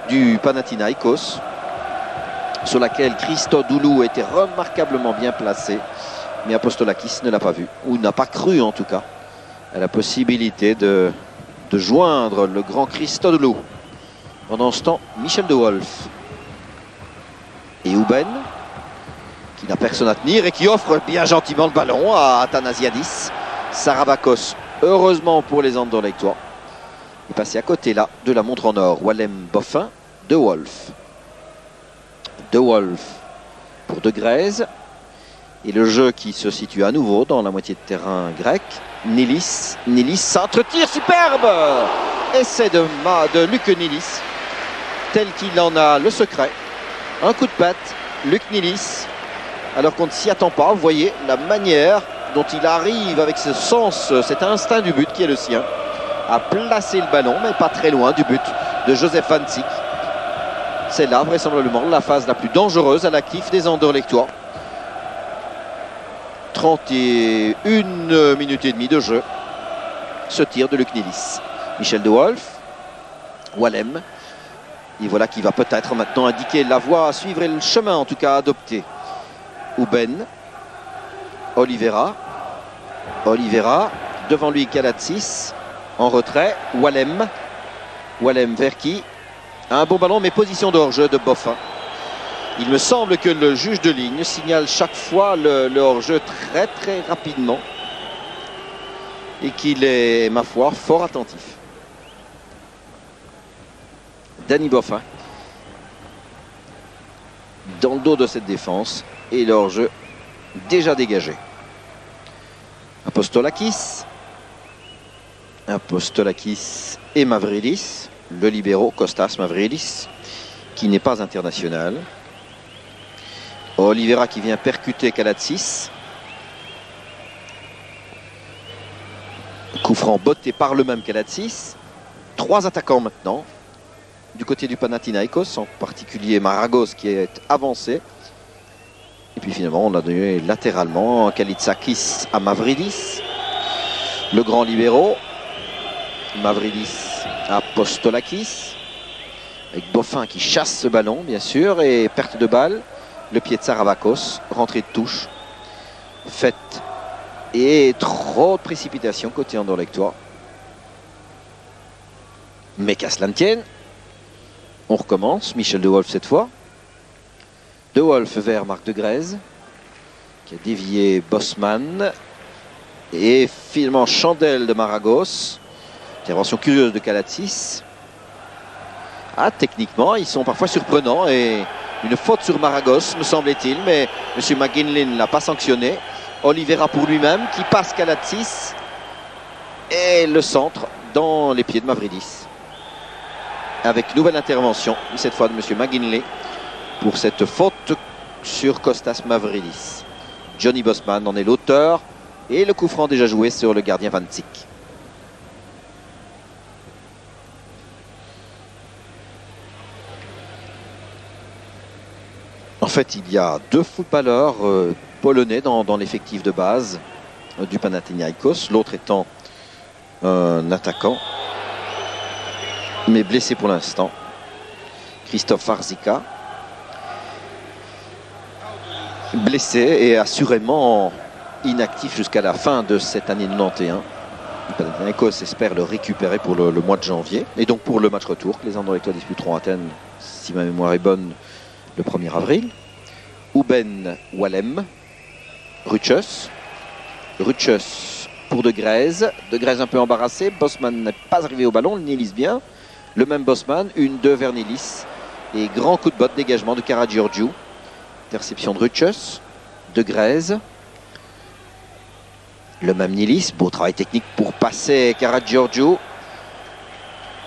du Panathinaikos, sur laquelle Christodoulou était remarquablement bien placé. Mais Apostolakis ne l'a pas vu, ou n'a pas cru en tout cas, à la possibilité de joindre le grand Christodoulou. Pendant ce temps, Michel De Wolf et Ouben, qui n'a personne à tenir et qui offre bien gentiment le ballon à Athanasiadis. Saravakos, heureusement pour les Anderlechtois, est passé à côté là de la montre en or. Wallem Boffin, De Wolf. De Wolf pour De Grèze. Et le jeu qui se situe à nouveau dans la moitié de terrain grec. Nilis, centre-tir superbe. Essai de Luc Nilis, tel qu'il en a le secret. Un coup de patte, Luc Nilis, alors qu'on ne s'y attend pas. Vous voyez la manière dont il arrive avec ce sens, cet instinct du but qui est le sien, à placer le ballon, mais pas très loin du but de Joseph Van Sik. C'est là, vraisemblablement, la phase la plus dangereuse à l'actif des Anderlechtois. 31 minutes et demie de jeu. Ce tir de Luc Nilis. Michel De Wolf, Wallem. Et voilà qui va peut-être maintenant indiquer la voie à suivre et le chemin en tout cas à adopter. Ouben, Oliveira, devant lui Kalatsis, en retrait, Wallem vers qui? Un bon ballon, mais position de hors-jeu de Boffin. Il me semble que le juge de ligne signale chaque fois le hors-jeu très très rapidement et qu'il est, ma foi, fort attentif. Danny Boffin dans le dos de cette défense et le hors-jeu déjà dégagé. Apostolakis et Mavridis, le libéro Kostas Mavridis, qui n'est pas international. Oliveira qui vient percuter Kalatsis. Coup franc botté par le même Kalatsis. 3 attaquants maintenant. Du côté du Panathinaikos, en particulier Maragos qui est avancé. Et puis finalement, on a donné latéralement Kalitsakis à Mavridis. Le grand libéro. Mavridis à Apostolakis. Avec Boffin qui chasse ce ballon, bien sûr. Et perte de balle. Le pied de Saravakos. Rentrée de touche. Faite Et trop de précipitation côté Anderlechtois. Mais qu'à cela ne tienne, on recommence. Michel De Wolf cette fois. De Wolf vers Marc de Grèze, qui a dévié Bosman. Et finalement chandelle de Maragos. Intervention curieuse de Kalatsis. Ah, techniquement, ils sont parfois surprenants. Et une faute sur Maragos, me semble-t-il. Mais M. McGinley ne l'a pas sanctionné. Oliveira pour lui-même, qui passe Kalatsis. Et le centre dans les pieds de Mavridis. Avec nouvelle intervention, cette fois de M. McGinley, pour cette faute sur Kostas Mavridis. Johnny Bosman en est l'auteur. Et le coup franc déjà joué sur le gardien Vancic. En fait, il y a deux footballeurs polonais dans l'effectif de base du Panathinaikos. L'autre étant un attaquant, mais blessé pour l'instant. Christophe Arzika. Blessé et assurément inactif jusqu'à la fin de cette année 91. Le Panathinaikos espère le récupérer pour le mois de janvier. Et donc pour le match retour que les Anderlechtois disputeront à Athènes, si ma mémoire est bonne, le 1er avril. Uben Walem, Ruchus pour De Grèze. De Grèze un peu embarrassé. Bosman n'est pas arrivé au ballon, Nilis bien. Le même Bosman, 1-2 vers Nilis. Et grand coup de botte, dégagement de Karagiorgiou. Interception de Ruchus. De Grèze. Le même Nilis, beau travail technique pour passer Karagiorgiou.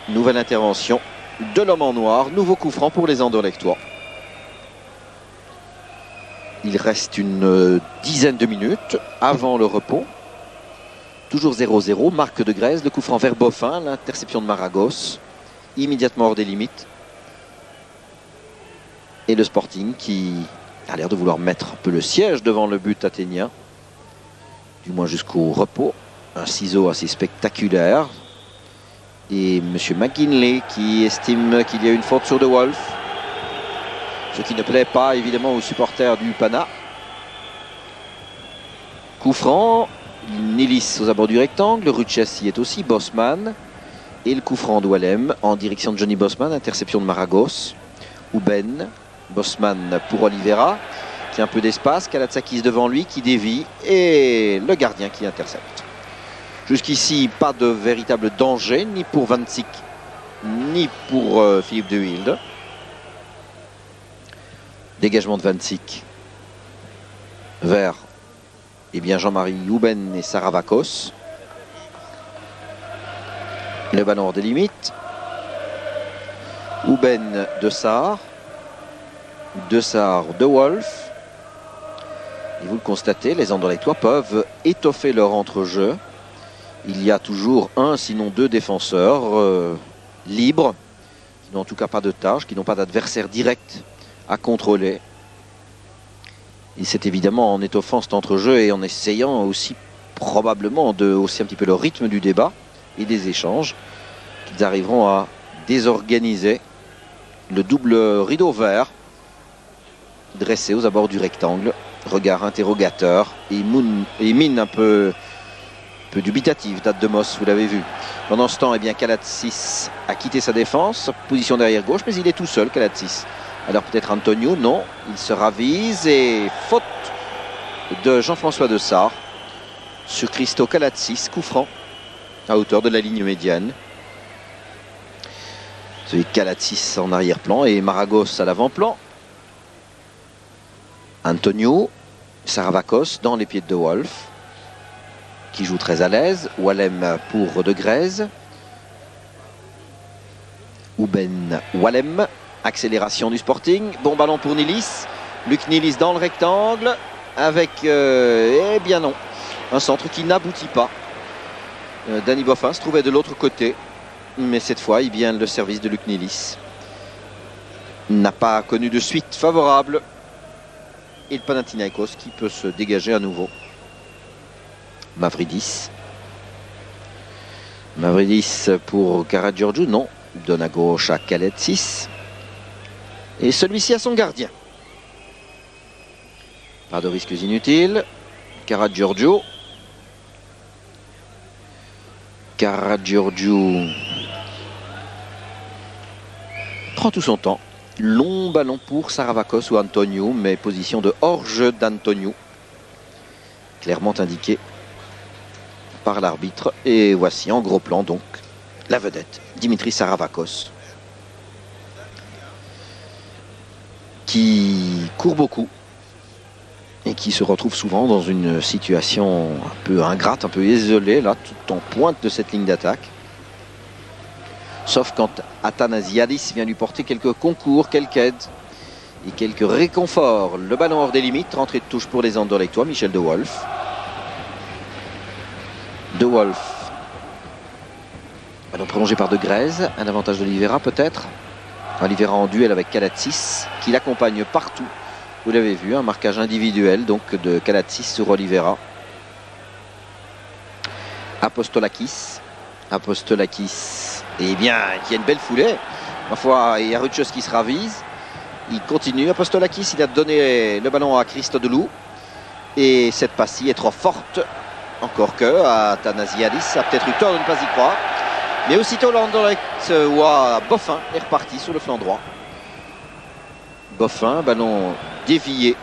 Nouvelle intervention de l'homme en noir. Nouveau coup franc pour les Anderlechtois. Il reste une dizaine de minutes avant le repos. Toujours 0-0. Marc de Grèze, le coup franc vers Boffin. L'interception de Maragos. Immédiatement hors des limites. Et le Sporting qui a l'air de vouloir mettre un peu le siège devant le but athénien. Du moins jusqu'au repos. Un ciseau assez spectaculaire. Et M. McGinley qui estime qu'il y a une faute sur De Wolf. Ce qui ne plaît pas évidemment aux supporters du Pana. Coup franc. Nilis aux abords du rectangle. Ruchus y est aussi. Bosman. Et le coup franc d'Oualem en direction de Johnny Bosman. Interception de Maragos. Uben. Bosman pour Oliveira. Qui a un peu d'espace. Kalatsakis devant lui qui dévie. Et le gardien qui intercepte. Jusqu'ici, pas de véritable danger. Ni pour Vancic. Ni pour Philippe de Wilde. Dégagement de Vancic vers Jean-Marie Uben et Saravakos. Le ballon hors des limites. Uben de Sarr. De Sarr de Wolf. Et vous le constatez, les Anderlechtois peuvent étoffer leur entrejeu. Il y a toujours un, sinon deux défenseurs libres, qui n'ont en tout cas pas de tâche, qui n'ont pas d'adversaire direct à contrôler. Et c'est évidemment en étoffant cet entrejeu et en essayant aussi probablement de hausser un petit peu le rythme du débat et des échanges qu'ils arriveront à désorganiser le double rideau vert dressé aux abords du rectangle. Regard interrogateur et mine un peu dubitative, date de Moss, vous l'avez vu. Pendant ce temps, Kalatsis a quitté sa défense, position derrière gauche, mais il est tout seul, Kalatsis. Alors peut-être Antonio, non, il se ravise et faute de Jean-François de Sarr sur Christo Kalatsis, coup franc à hauteur de la ligne médiane. Celui de Kalatsis en arrière-plan et Maragos à l'avant-plan. Antonio, Saravakos dans les pieds de De Wolf, qui joue très à l'aise. Walem pour De Grèze. Uben Walem. Accélération du Sporting. Bon ballon pour Nilis. Luc Nilis dans le rectangle. Avec, eh bien non, un centre qui n'aboutit pas. Danny Boffin se trouvait de l'autre côté. Mais cette fois, le service de Luc Nilis n'a pas connu de suite favorable. Et le Panathinaikos qui peut se dégager à nouveau. Mavridis. Mavridis pour Karagiorgiou, non. Donne à gauche à Kalatsis. Et celui-ci à son gardien. Pas de risques inutiles. Karagiorgiou. Karagiorgiou prend tout son temps. Long ballon pour Saravakos ou Antonio, mais position de hors-jeu d'Antonio, clairement indiqué par l'arbitre. Et voici en gros plan donc la vedette, Dimitri Saravakos, qui court beaucoup et qui se retrouve souvent dans une situation un peu ingrate, un peu isolée, là, tout en pointe de cette ligne d'attaque. Sauf quand Athanasiadis vient lui porter quelques concours, quelques aides et quelques réconforts. Le ballon hors des limites, rentrée de touche pour les Anderlechtois, Michel De Wolf. De Wolf. Ballon prolongé par De Grèze, un avantage d'Oliveira peut-être. Oliveira en duel avec Kalatsis, qui l'accompagne partout. Vous l'avez vu, un marquage individuel donc de Kalatsis sur Oliveira. Apostolakis. Eh bien, il y a une belle foulée. Ma foi, il y a Rutschos qui se ravise. Il continue. Apostolakis, il a donné le ballon à Christodoulou. Et cette passe-ci est trop forte. Encore que Athanasiadis a peut-être eu tort de ne pas y croire. Mais aussitôt l'Anderlecht voit Boffin est reparti sur le flanc droit. Boffin, ballon dévié.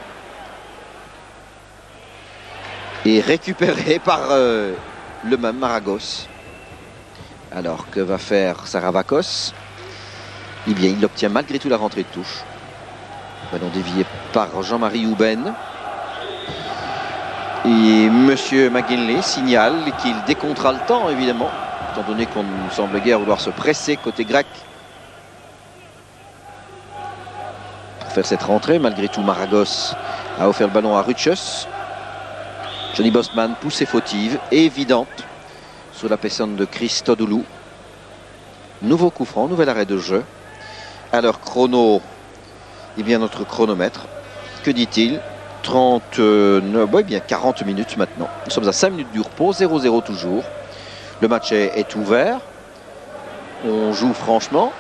Et récupéré par le même Maragos. Alors que va faire Saravakos? Eh bien, il obtient malgré tout la rentrée de touche. Ballon dévié par Jean-Marie Houben. Et Monsieur McGinley signale qu'il décomptera le temps, évidemment, étant donné qu'on ne semble guère vouloir se presser côté grec. Pour faire cette rentrée, malgré tout, Maragos a offert le ballon à Rutschos. Johnny Bosman, poussée fautive, évidente, sous la personne de Christodoulou. Nouveau coup franc, nouvel arrêt de jeu. Alors chrono, eh bien notre chronomètre, que dit-il? 40 minutes maintenant. Nous sommes à 5 minutes du repos, 0-0 toujours. Le match est ouvert. On joue franchement.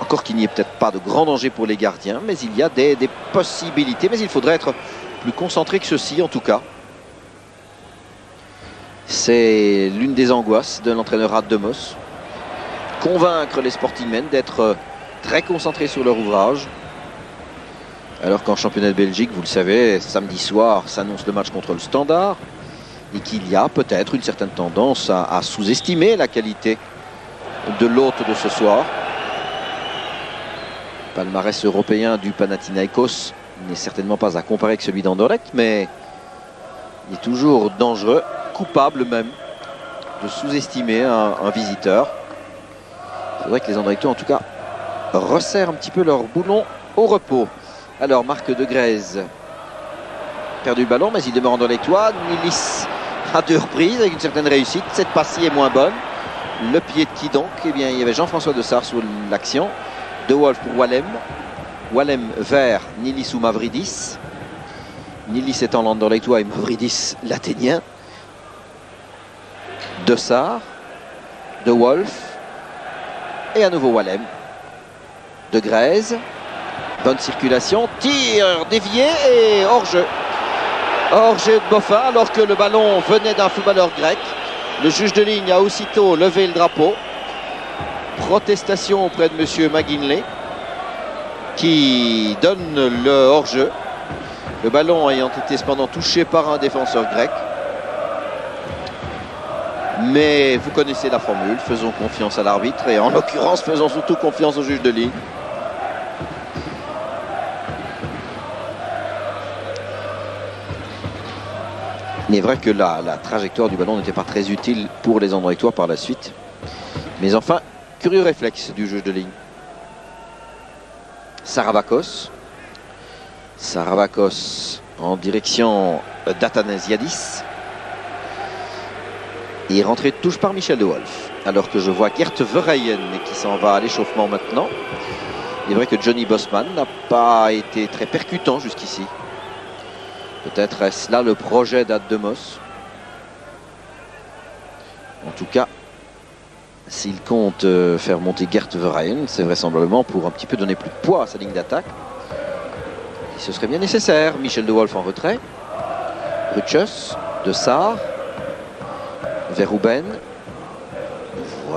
Encore qu'il n'y ait peut-être pas de grand danger pour les gardiens, mais il y a des possibilités. Mais il faudrait être plus concentré que ceci en tout cas. C'est l'une des angoisses de l'entraîneur Addemos. Convaincre les sportingmen d'être très concentrés sur leur ouvrage. Alors qu'en championnat de Belgique, vous le savez, samedi soir s'annonce le match contre le Standard. Et qu'il y a peut-être une certaine tendance à sous-estimer la qualité de l'hôte de ce soir. Le palmarès européen du Panathinaikos n'est certainement pas à comparer avec celui d'Anderlecht, mais il est toujours dangereux, coupable même, de sous-estimer un visiteur. Il faudrait que les Anderlechtois, en tout cas, resserrent un petit peu leur boulon au repos. Alors, Marc De Grèze perdu le ballon, mais il demeure Anderlechtois. Nilis à 2 reprises avec une certaine réussite. Cette passe-ci est moins bonne. Le pied de qui donc? Eh bien, il y avait Jean-François Dessart sur l'action. De Wolf pour Wallem. Wallem vers Nilis ou Mavridis. Nilis étant l'Anderlechtois et Mavridis l'Athénien. Dessart. De Wolf. Et à nouveau Wallem. De Grèze. Bonne circulation. Tir dévié et hors-jeu. Hors-jeu de Boffin alors que le ballon venait d'un footballeur grec. Le juge de ligne a aussitôt levé le drapeau. Protestation auprès de M. McGinley qui donne le hors-jeu. Le ballon ayant été cependant touché par un défenseur grec. Mais vous connaissez la formule, faisons confiance à l'arbitre et en l'occurrence faisons surtout confiance au juge de ligne. Il est vrai que la trajectoire du ballon n'était pas très utile pour les Anderlechtois par la suite. Mais enfin, curieux réflexe du juge de ligne. Saravakos. Saravakos en direction d'Athanasiadis. Et rentrée de touche par Michel De Wolf. Alors que je vois Gert Verheyen qui s'en va à l'échauffement maintenant. Il est vrai que Johnny Bosman n'a pas été très percutant jusqu'ici. Peut-être est-ce là le projet d'Addemos. En tout cas, s'il compte faire monter Gert Verheyen, c'est vraisemblablement pour un petit peu donner plus de poids à sa ligne d'attaque. Et ce serait bien nécessaire. Michel De Wolf en retrait. Rutschos, Dessart, vers Houben.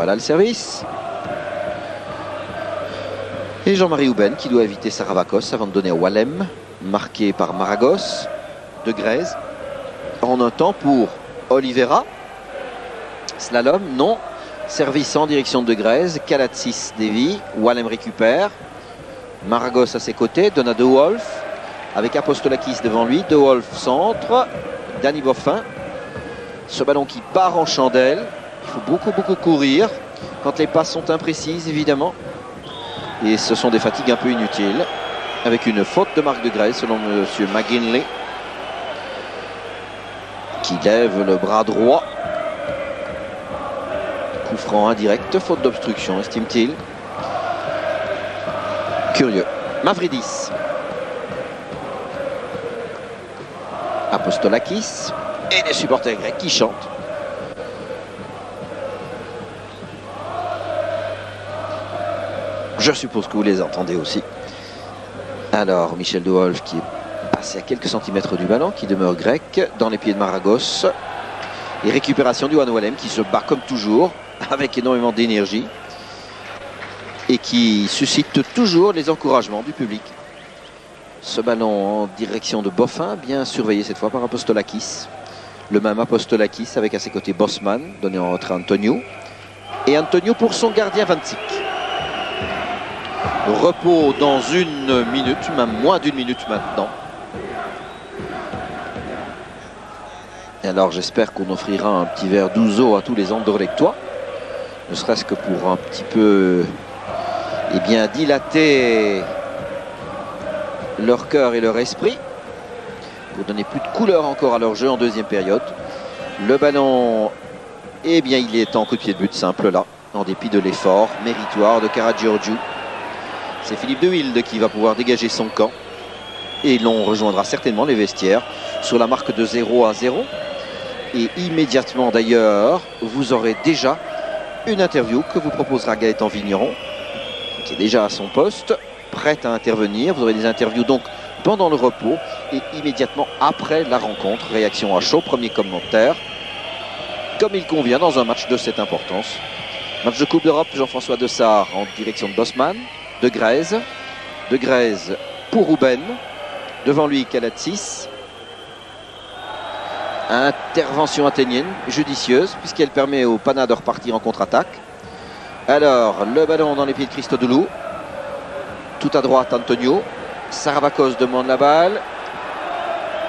Voilà le service. Et Jean-Marie Houben qui doit éviter Saravakos avant de donner à Wallem, marqué par Maragos. De Grèze. En un temps pour Oliveira. Slalom, non. Service en direction de Grèze. Kalatsis dévie. Wallem récupère. Maragos à ses côtés. Donne à De Wolf. Avec Apostolakis devant lui. De Wolf centre. Danny Boffin. Ce ballon qui part en chandelle. Il faut beaucoup courir. Quand les passes sont imprécises, évidemment. Et ce sont des fatigues un peu inutiles. Avec une faute de Marc de Grèze, selon M. McGinley. Qui lève le bras droit. Coup franc indirect, faute d'obstruction, estime-t-il. Curieux. Mavridis. Apostolakis. Et les supporters grecs qui chantent. Je suppose que vous les entendez aussi. Alors, Michel De Wolf qui est passé à quelques centimètres du ballon, qui demeure grec, dans les pieds de Maragos. Et récupération du Wallem qui se bat comme toujours, avec énormément d'énergie. Et qui suscite toujours les encouragements du public. Ce ballon en direction de Boffin, bien surveillé cette fois par Apostolakis. Le même Apostolakis avec à ses côtés Bosman, donné en retrait à Antonio. Et Antonio pour son gardien Vancic. Repos dans une minute, même moins d'une minute maintenant. Et alors j'espère qu'on offrira un petit verre d'ouzo à tous les Anderlechtois. Ne serait-ce que pour un petit peu dilater leur cœur et leur esprit. Pour donner plus de couleur encore à leur jeu en deuxième période. Le ballon, il est en coup de pied de but simple là. En dépit de l'effort méritoire de Karagiorgiou. C'est Philippe de Wilde qui va pouvoir dégager son camp. Et l'on rejoindra certainement les vestiaires sur la marque de 0-0. Et immédiatement d'ailleurs, vous aurez déjà une interview que vous proposera Gaëtan Vigneron, qui est déjà à son poste, prêt à intervenir. Vous aurez des interviews donc pendant le repos et immédiatement après la rencontre. Réaction à chaud, premier commentaire, comme il convient dans un match de cette importance. Match de Coupe d'Europe, Jean-François Dessart en direction de Bosman. De Grèze pour Houben, devant lui Kalatsis. Intervention athénienne judicieuse puisqu'elle permet au Pana de repartir en contre-attaque. Alors le ballon dans les pieds de Christodoulou, tout à droite Antonio. Saravakos demande la balle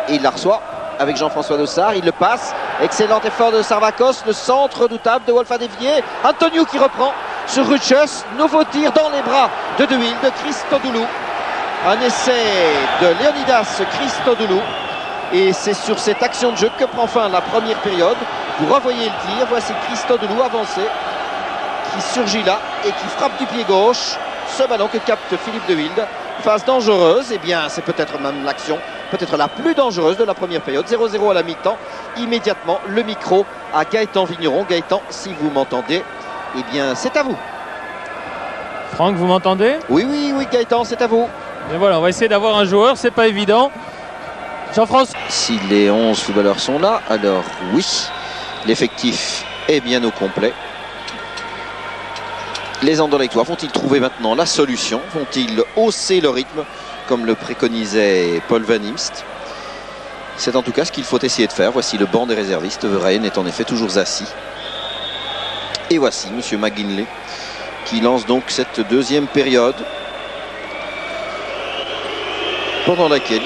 et il la reçoit avec Jean-François Dessart, il le passe, excellent effort de Saravakos, le centre redoutable de Wolf a dévié, Antonio qui reprend sur Ruchus, nouveau tir dans les bras de De Wilde, de Christodoulou. Un essai de Leonidas Christodoulou. Et c'est sur cette action de jeu que prend fin la première période. Vous revoyez le tir, voici Christodoulou avancé, qui surgit là et qui frappe du pied gauche. Ce ballon que capte Philippe de Wilde. Phase dangereuse, c'est peut-être même l'action, peut-être la plus dangereuse de la première période. 0-0 à la mi-temps. Immédiatement, le micro à Gaëtan Vigneron. Gaëtan, si vous m'entendez, c'est à vous. Franck, vous m'entendez? Oui, Gaëtan, c'est à vous. Et voilà, on va essayer d'avoir un joueur, c'est pas évident. Jean-François. Si les 11 footballeurs sont là, alors oui, l'effectif est bien au complet. Les Anderlechtois vont-ils trouver maintenant la solution? Vont-ils hausser le rythme comme le préconisait Paul Van Imst? C'est en tout cas ce qu'il faut essayer de faire. Voici le banc des réservistes. Verheyen est en effet toujours assis. Et voici M. McGinley qui lance donc cette deuxième période pendant laquelle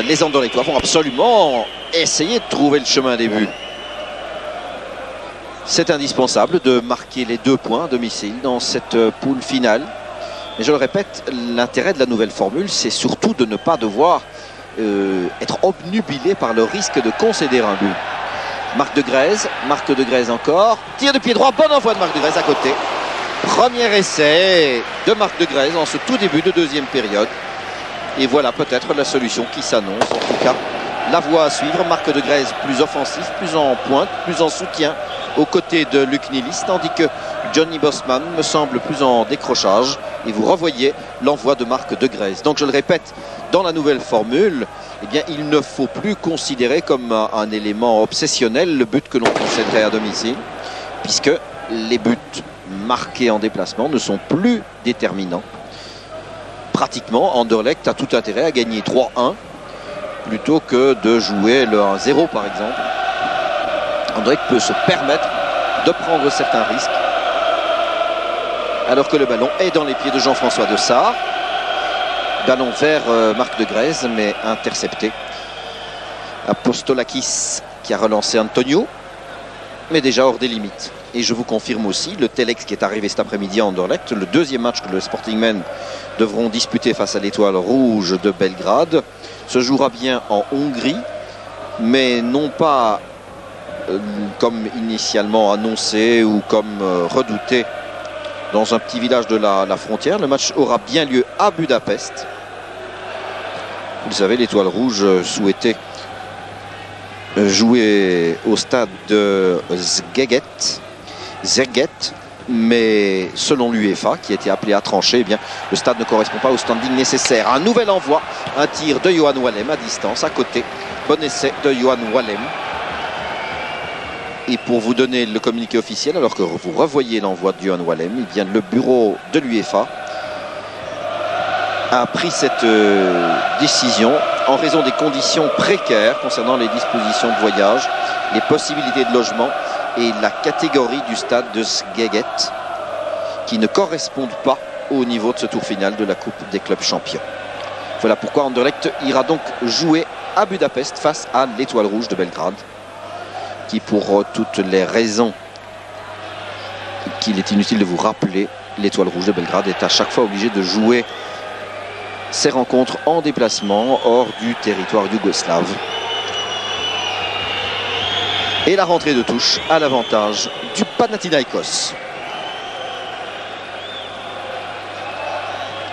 les Anderlechtois vont absolument essayer de trouver le chemin des buts. C'est indispensable de marquer les 2 points à domicile dans cette poule finale. Mais je le répète, l'intérêt de la nouvelle formule, c'est surtout de ne pas devoir être obnubilé par le risque de concéder un but. Marc de Grèze encore. Tir de pied droit, bon envoi de Marc de Grèze à côté. Premier essai de Marc de Grèze en ce tout début de deuxième période. Et voilà peut-être la solution qui s'annonce. En tout cas, la voie à suivre. Marc de Grèze plus offensif, plus en pointe, plus en soutien aux côtés de Luc Nilis, tandis que Johnny Bosman me semble plus en décrochage. Et vous revoyez l'envoi de Marc de Grèze. Donc je le répète, dans la nouvelle formule, il ne faut plus considérer comme un élément obsessionnel le but que l'on concéderait à domicile, puisque les buts marqués en déplacement ne sont plus déterminants. Pratiquement, Anderlecht a tout intérêt à gagner 3-1 plutôt que de jouer le 1-0 par exemple. Anderlecht peut se permettre de prendre certains risques. Alors que le ballon est dans les pieds de Jean-François de Sar. Ballon vers Marc de Grèze, mais intercepté. Apostolakis qui a relancé Antonio, mais déjà hors des limites. Et je vous confirme aussi, le Telex qui est arrivé cet après-midi à Anderlecht, le deuxième match que le Sportingmen devront disputer face à l'Étoile Rouge de Belgrade, se jouera bien en Hongrie, mais non pas comme initialement annoncé ou comme redouté dans un petit village de la frontière. Le match aura bien lieu à Budapest. Vous le savez, l'Étoile Rouge souhaitait jouer au stade de Szeged, mais selon l'UEFA, qui a été appelé à trancher, eh bien, le stade ne correspond pas au standing nécessaire. Un nouvel envoi, un tir de Johan Wallem à distance, à côté. Bon essai de Johan Wallem. Et pour vous donner le communiqué officiel, alors que vous revoyez l'envoi de Johan Wallem, eh bien, le bureau de l'UEFA a pris cette décision en raison des conditions précaires concernant les dispositions de voyage, les possibilités de logement et la catégorie du stade de Szeged qui ne correspondent pas au niveau de ce tour final de la Coupe des clubs champions. Voilà pourquoi Anderlecht ira donc jouer à Budapest face à l'Étoile Rouge de Belgrade, qui, pour toutes les raisons qu'il est inutile de vous rappeler, l'Étoile Rouge de Belgrade est à chaque fois obligé de jouer ses rencontres en déplacement hors du territoire yougoslave. Et la rentrée de touche à l'avantage du Panathinaikos.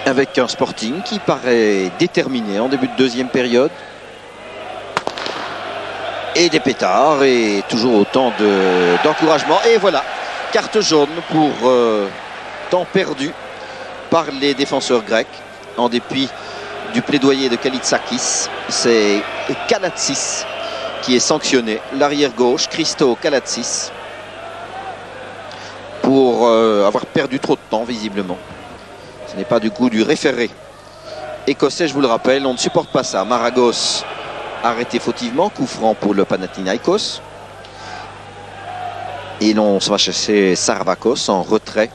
Avec un Sporting qui paraît déterminé en début de deuxième période. Et des pétards et toujours autant d'encouragement. Et voilà, carte jaune pour temps perdu par les défenseurs grecs. En dépit du plaidoyer de Kalitsakis, c'est Kalatsis qui est sanctionné. L'arrière gauche, Christo Kalatsis, pour avoir perdu trop de temps visiblement. Ce n'est pas du coup du référé écossais, je vous le rappelle. On ne supporte pas ça. Maragos arrêté fautivement, coup franc pour le Panathinaikos. Et l'on se va chasser Sarvakos en retrait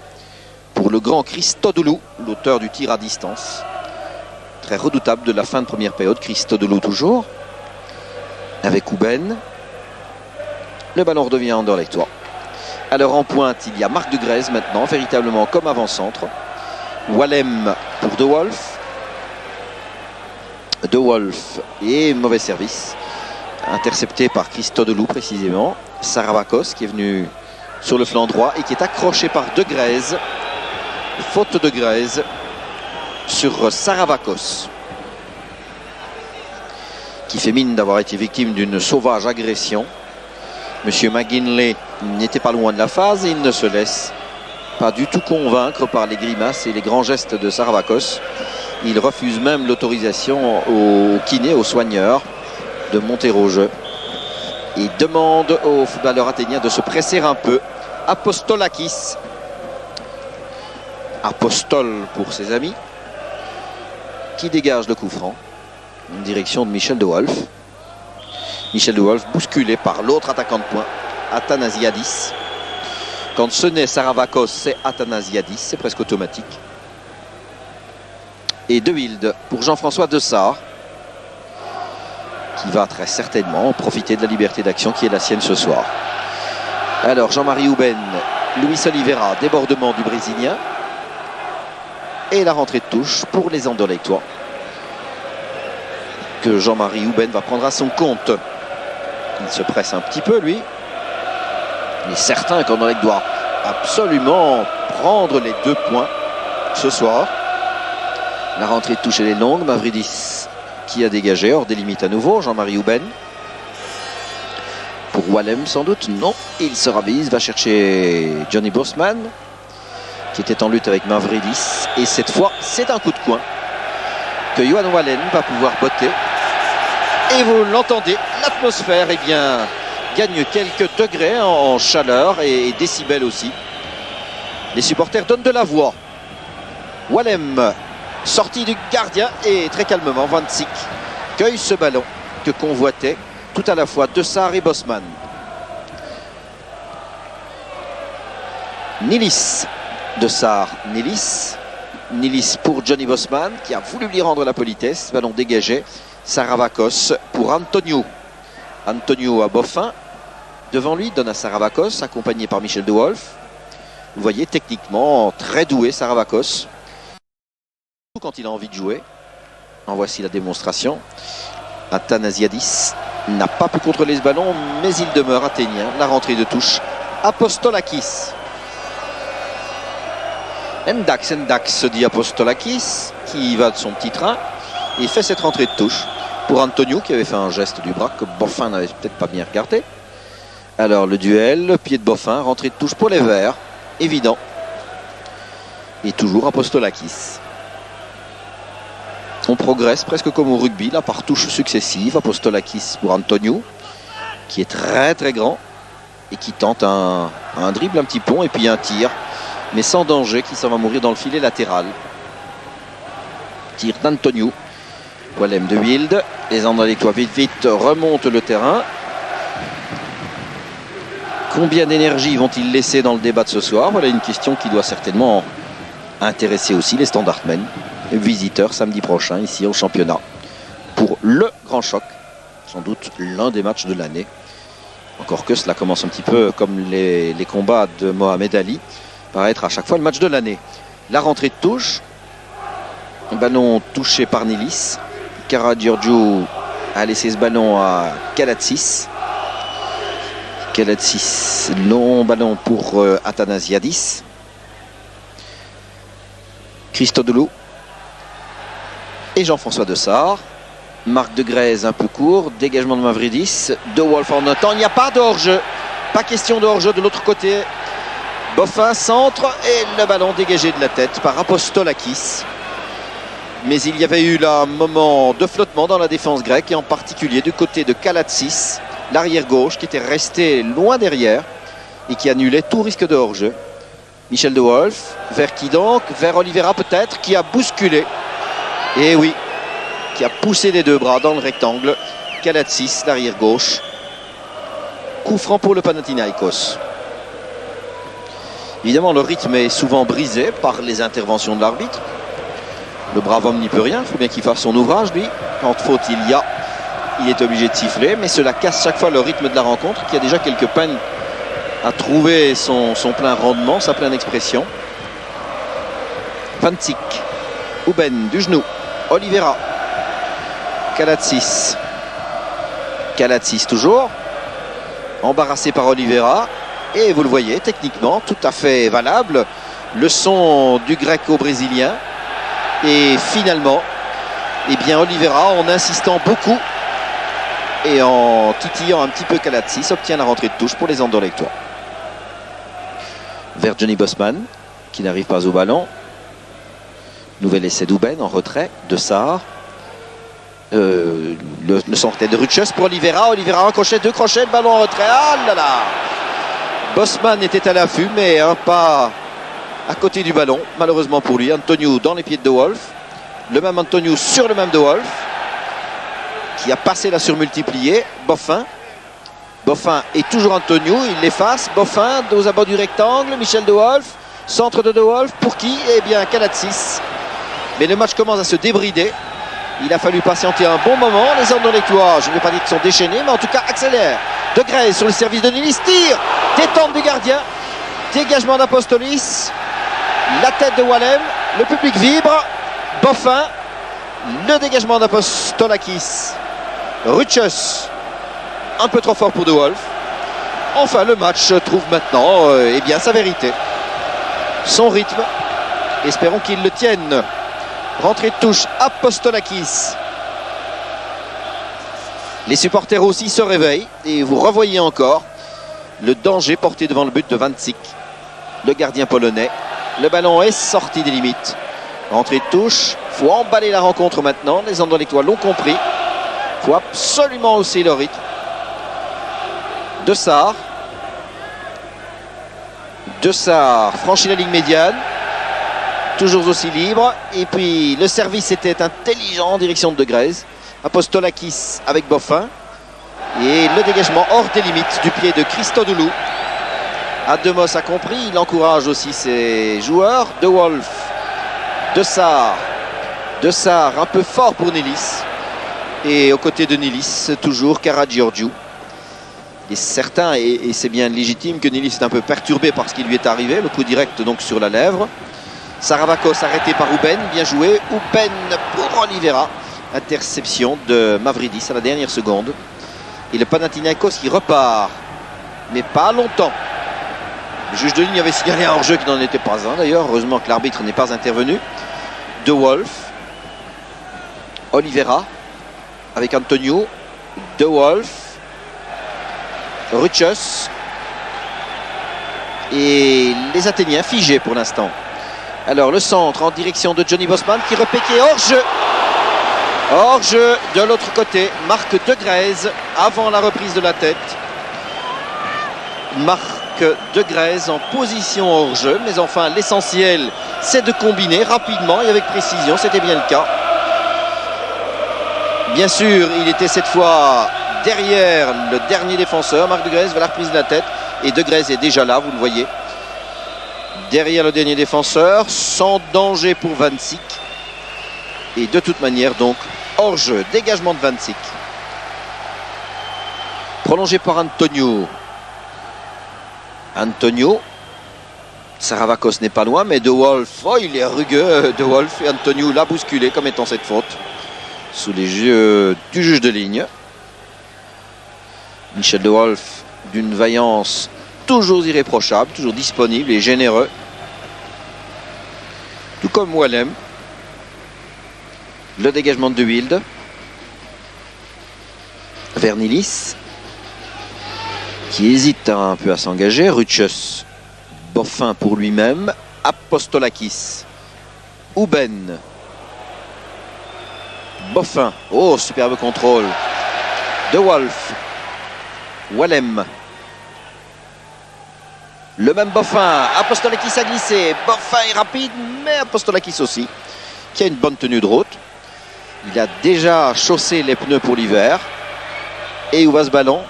pour le grand Christodoulou, l'auteur du tir à distance. Très redoutable de la fin de première période. Christodoulou toujours. Avec Ouben. Le ballon redevient Anderlechtois. Alors en pointe, il y a Marc de Grèze maintenant, véritablement comme avant-centre. Wallem pour De Wolf. De Wolf et mauvais service. Intercepté par Christodoulou précisément. Sarvakos qui est venu sur le flanc droit et qui est accroché par De Grèze. Faute de Grèze sur Sarvakos, qui fait mine d'avoir été victime d'une sauvage agression. Monsieur McGinley n'était pas loin de la phase et il ne se laisse pas du tout convaincre par les grimaces et les grands gestes de Sarvakos. Il refuse même l'autorisation au kiné, au soigneur, de monter au jeu. Et demande aux footballeurs athéniens de se presser un peu. Apostolakis. Apostole pour ses amis. Qui dégage le coup franc en direction de Michel De Wolf. Michel De Wolf bousculé par l'autre attaquant de poing, Athanasiadis. Quand ce n'est Sarvakos, c'est Athanasiadis, c'est presque automatique. Et De Wilde pour Jean-François de Sar, qui va très certainement profiter de la liberté d'action qui est la sienne ce soir. Alors Jean-Marie Ouben, Luis Oliveira, débordement du Brésilien. Et la rentrée de touche pour les Anderlechtois, que Jean-Marie Ouben va prendre à son compte. Il se presse un petit peu, lui. Il est certain qu'Anderlecht doit absolument prendre les 2 points ce soir. La rentrée de touche, elle est longue. Mavridis qui a dégagé hors des limites à nouveau. Jean-Marie Ouben. Pour Wallem, sans doute. Non, il se ravise, va chercher Johnny Bosman, qui était en lutte avec Mavridis. Et cette fois, c'est un coup de coin que Johan Wallem va pouvoir botter. Et vous l'entendez, l'atmosphère gagne quelques degrés en chaleur et décibels aussi. Les supporters donnent de la voix. Wallem, sortie du gardien et très calmement, Van Dijk cueille ce ballon que convoitaient tout à la fois De Sar et Bosman. Nilis, De Sar, Nilis pour Johnny Bosman qui a voulu lui rendre la politesse. Ballon dégagé. Saravakos pour Antonio. Antonio à Boffin. Devant lui, donne à Saravakos, accompagné par Michel De Wolf. Vous voyez, techniquement, très doué Saravakos. Quand il a envie de jouer. En voici la démonstration. Athanasiadis n'a pas pu contrôler ce ballon, mais il demeure athénien. La rentrée de touche. Apostolakis. Endax, dit Apostolakis, qui va de son petit train et fait cette rentrée de touche pour Antonio, qui avait fait un geste du bras que Boffin n'avait peut-être pas bien regardé. Alors le duel, pied de Boffin, rentrée de touche pour les Verts, évident. Et toujours Apostolakis. On progresse presque comme au rugby, là par touches successives. Apostolakis pour Antonio, qui est très très grand et qui tente un dribble, un petit pont et puis un tir, mais sans danger, qui s'en va mourir dans le filet latéral. Tir d'Antonio. Wallem de Wild. Les Anderlechtois vite remontent le terrain. Combien d'énergie vont-ils laisser dans le débat de ce soir? Voilà une question qui doit certainement intéresser aussi les Standardmen, visiteurs samedi prochain ici au championnat, pour le grand choc, sans doute l'un des matchs de l'année. Encore que cela commence un petit peu comme les combats de Mohamed Ali, par être à chaque fois le match de l'année. La rentrée de touche. Ballon touché par Nilis. Karagiorgio a laissé ce ballon à Kalatsis. Kalatsis, long ballon pour Athanasiadis. Christodoulou. Et Jean-François De Sar. Marc de Grèze un peu court. Dégagement de Mavridis. De Wolf en un temps. Il n'y a pas de hors-jeu. Pas question de hors-jeu de l'autre côté. Boffin centre et le ballon dégagé de la tête par Apostolakis. Mais il y avait eu là un moment de flottement dans la défense grecque et en particulier du côté de Kalatsis, l'arrière gauche qui était resté loin derrière et qui annulait tout risque de hors-jeu. Michel De Wolf, vers qui donc? Vers Oliveira peut-être, qui a bousculé. Et oui, qui a poussé les deux bras dans le rectangle. Kalatsis, l'arrière gauche. Coup franc pour le Panathinaikos. Évidemment, le rythme est souvent brisé par les interventions de l'arbitre. Le brave homme n'y peut rien, il faut bien qu'il fasse son ouvrage, lui. Quand faute il y a, il est obligé de siffler, mais cela casse chaque fois le rythme de la rencontre, qui a déjà quelques peines à trouver son plein rendement, sa pleine expression. Van Dijk, Uben, du genou, Oliveira, Kalatsis. Kalatsis toujours, embarrassé par Oliveira. Et vous le voyez, techniquement, tout à fait valable. Leçon du grec au brésilien. Et finalement, eh bien Oliveira, en insistant beaucoup et en titillant un petit peu Kalatsis, obtient la rentrée de touche pour les Anderlechtois. Vers Johnny Bosman, qui n'arrive pas au ballon. Nouvel essai d'Uben en retrait. De Sar. Le sortait de Ruchus pour Oliveira. Oliveira, un crochet, deux crochets, le ballon en retrait. Ah là là! Bosman était à l'affût, mais un pas à côté du ballon, malheureusement pour lui. Antonio dans les pieds de Wolf. Le même Antonio sur le même De Wolf, qui a passé la surmultipliée. Boffin. Boffin et toujours Antonio, il l'efface. Boffin aux abords du rectangle. Michel De Wolf. Centre de Wolf. Pour qui? Eh bien, Kalatsis. Mais le match commence à se débrider. Il a fallu patienter un bon moment. Les Anderlechtois, je ne vais pas dire qu'ils sont déchaînés, mais en tout cas accélèrent. De Grèze sur le service de Nilis. Tire. Détente du gardien. Dégagement d'Apostolis. La tête de Wallem. Le public vibre. Boffin. Le dégagement d'Apostolakis. Ruchus. Un peu trop fort pour De Wolf. Enfin, le match trouve maintenant eh bien, sa vérité. Son rythme. Espérons qu'il le tienne. Rentrée de touche, Apostolakis. Les supporters aussi se réveillent. Et vous revoyez encore le danger porté devant le but de Van Dijk, le gardien polonais. Le ballon est sorti des limites. Rentrée de touche. Il faut emballer la rencontre maintenant. Les Anderlechtois l'ont compris. Il faut absolument hausser le rythme. De Sar. De Sar franchit la ligne médiane. Toujours aussi libre. Et puis le service était intelligent en direction de De Greyse. Apostolakis avec Boffin. Et le dégagement hors des limites du pied de Christodoulou. Ademos a compris, il encourage aussi ses joueurs. De Wolf, De Sar un peu fort pour Nilis. Et aux côtés de Nilis, toujours Karagiorgiou. Et certains, et c'est bien légitime que Nilis est un peu perturbé par ce qui lui est arrivé. Le coup direct donc sur la lèvre. Saravakos arrêté par Ouben, bien joué. Ouben pour Oliveira. Interception de Mavridis à la dernière seconde. Et le Panathinaikos qui repart, mais pas longtemps. Le juge de ligne avait signalé un hors-jeu qui n'en était pas un d'ailleurs. Heureusement que l'arbitre n'est pas intervenu. De Wolf. Oliveira avec Antonio. De Wolf. Ruchus. Et les Athéniens figés pour l'instant. Alors le centre en direction de Johnny Bosman qui repiquait hors-jeu. Hors-jeu de l'autre côté. Marque De Greyse avant la reprise de la tête. Marque De Greyse en position hors-jeu. Mais enfin l'essentiel c'est de combiner rapidement et avec précision. C'était bien le cas. Bien sûr il était cette fois derrière le dernier défenseur. Marc De Greyse vers la reprise de la tête. Et De Greyse est déjà là, vous le voyez. Derrière le dernier défenseur. Sans danger pour Van Sik. Et de toute manière donc hors-jeu, dégagement de Van Sik. Prolongé par Antonio. Saravakos n'est pas loin, mais De Wolf, oh il est rugueux, De Wolf, et Antonio l'a bousculé comme étant cette faute. Sous les yeux du juge de ligne. Michel De Wolf d'une vaillance toujours irréprochable, toujours disponible et généreux. Tout comme Wallem. Le dégagement de Wild. Vers Nilis. Qui hésite un peu à s'engager. Ruchus. Boffin pour lui-même. Apostolakis. Ouben. Boffin. Oh, superbe contrôle. De Wolf. Wallem. Le même Boffin. Apostolakis a glissé. Boffin est rapide, mais Apostolakis aussi. Qui a une bonne tenue de route. Il a déjà chaussé les pneus pour l'hiver. Et où va ce ballon?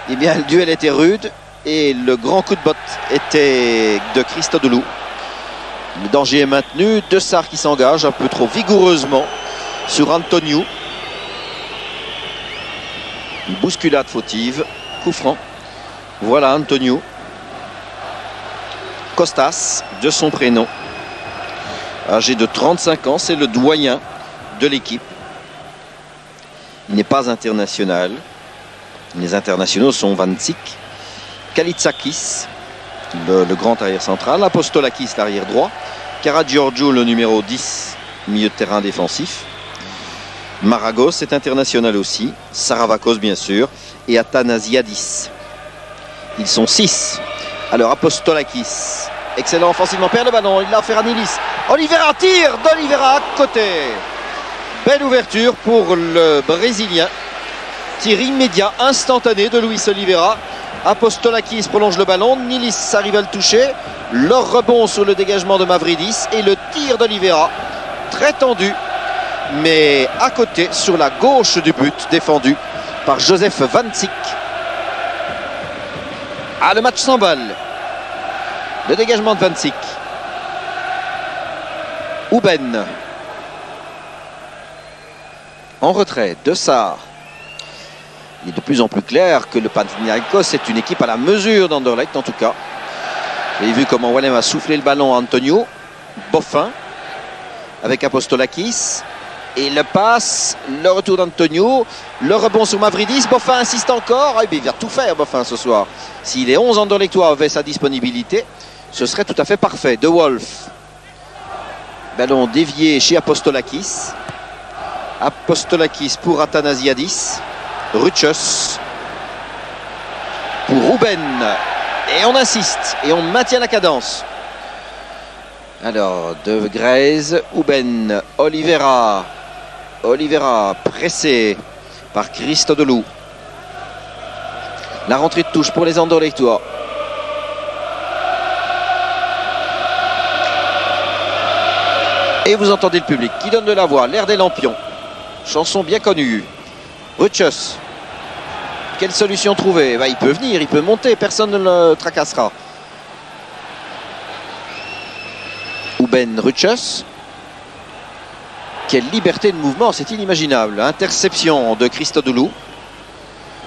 Eh bien, le duel était rude. Et le grand coup de botte était de Christodoulou. Le danger est maintenu. De Sar qui s'engage un peu trop vigoureusement sur Antonio. Une bousculade fautive. Coup franc. Voilà Antonio. Costas, de son prénom. Âgé de 35 ans, c'est le doyen de l'équipe. Il n'est pas international. Les internationaux sont Van Sik, Kalitsakis, le grand arrière central, Apostolakis, l'arrière droit, Karagiorgiou, le numéro 10, milieu de terrain défensif. Maragos est international aussi, Saravakos bien sûr, et Athanasiadis. Ils sont 6. Alors Apostolakis, excellent offensivement, perd le ballon, il l'a fait à Nilis. Oliveira tire d'Oliveira à côté. Belle ouverture pour le Brésilien. Tir immédiat, instantané de Luis Oliveira. Apostolakis prolonge le ballon, Nilis arrive à le toucher. Le rebond sur le dégagement de Mavridis et le tir d'Oliveira. Très tendu, mais à côté, sur la gauche du but, défendu par Joseph Van Sik. Ah, le match s'emballe. Le dégagement de Van Sik. Ouben. En retrait, De Sar. Il est de plus en plus clair que le Panathinaikos est une équipe à la mesure d'Anderlecht en tout cas. Vous avez vu comment Wallem a soufflé le ballon à Antonio. Boffin avec Apostolakis. Et le passe, le retour d'Antonio, le rebond sur Mavridis. Boffin insiste encore. Ah, il va tout faire Boffin ce soir. Si les 11 Anderlechtois avaient sa disponibilité, ce serait tout à fait parfait. De Wolf. Ballon dévié chez Apostolakis. Apostolakis pour Athanasiadis. Ruchus pour Ouben. Et on insiste et on maintient la cadence. Alors, De Greyse, Ouben, Oliveira. Oliveira pressé par Christodoulou. La rentrée de touche pour les Anderlechtois. Et vous entendez le public qui donne de la voix, l'air des lampions. Chanson bien connue. Rutschus. Quelle solution trouver? Il peut venir, il peut monter, personne ne le tracassera. Ben Rutschus. Quelle liberté de mouvement, c'est inimaginable. Interception de Christodoulou.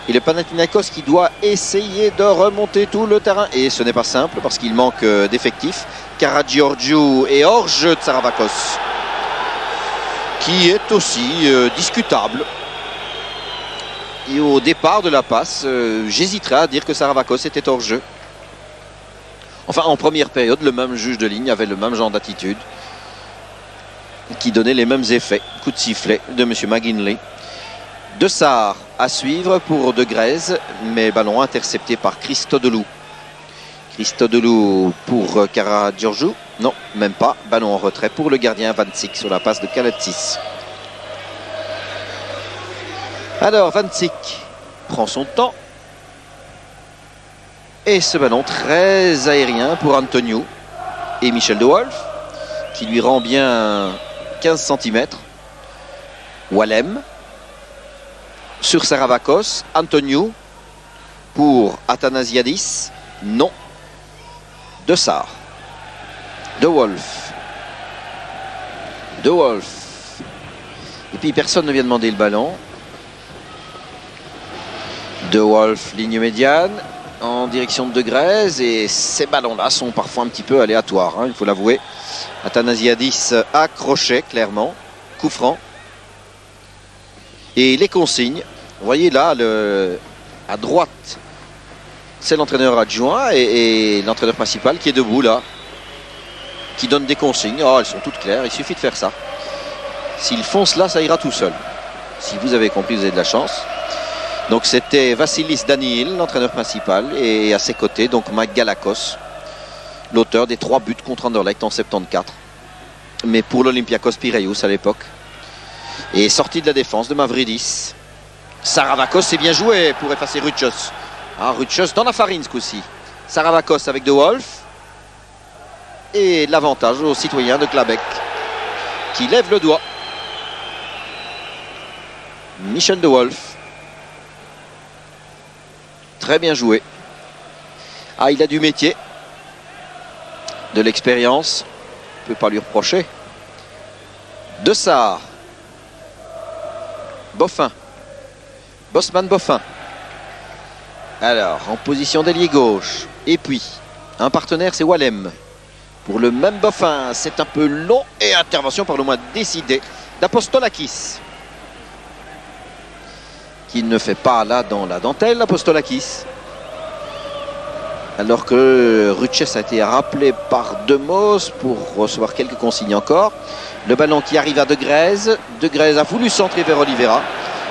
Et le Panathinaikos qui doit essayer de remonter tout le terrain. Et ce n'est pas simple parce qu'il manque d'effectifs. Karagiorgiou et hors-jeu de Saravakos, qui est aussi discutable. Et au départ de la passe, j'hésiterais à dire que Saravakos était hors-jeu. Enfin, en première période, le même juge de ligne avait le même genre d'attitude qui donnait les mêmes effets. Coup de sifflet de M. McGinley. De Sarr à suivre pour De Grèze, mais ballon intercepté par Christodoulou. Christodoulou pour Karagiorgiou. Non, même pas. Ballon en retrait pour le gardien Vancic sur la passe de Kalatsis. Alors, Vancic prend son temps. Et ce ballon très aérien pour Antoniou et Michel De Wolf, qui lui rend bien 15 cm. Wallem sur Saravakos. Antoniou pour Athanasiadis. Non. De Sarr. De Wolf. De Wolf. Et puis personne ne vient demander le ballon. De Wolf, ligne médiane, en direction de De Grèze. Et ces ballons-là sont parfois un petit peu aléatoires, il faut l'avouer. Athanasiadis accroché, clairement. Coup franc. Et les consignes. Vous voyez là, à droite, c'est l'entraîneur adjoint et l'entraîneur principal qui est debout là, qui donne des consignes. Oh, elles sont toutes claires, il suffit de faire ça. S'il fonce là, ça ira tout seul. Si vous avez compris, vous avez de la chance. Donc c'était Vassilis Daniil, l'entraîneur principal, et à ses côtés, donc Mike Galakos, l'auteur des 3 buts contre Anderlecht en 74. Mais pour l'Olympiakos Piraeus à l'époque. Et sortie de la défense de Mavridis. Saravakos, c'est bien joué pour effacer Rutschus. Rutschus dans la farine ce coup-ci. Saravakos avec De Wolf. Et l'avantage aux citoyens de Klabec, qui lève le doigt. Michel De Wolf. Très bien joué. Il a du métier, de l'expérience. On ne peut pas lui reprocher. De Sarr. Boffin. Bosman Boffin. Alors, en position d'ailier gauche. Et puis, un partenaire, c'est Wallem. Pour le même Boffin, c'est un peu long. Et intervention par le moins décidée d'Apostolakis. Qui ne fait pas là dans la dentelle, Apostolakis. Alors que Rutschus a été rappelé par Demos pour recevoir quelques consignes encore. Le ballon qui arrive à De Grèze. De Grèze a voulu centrer vers Oliveira.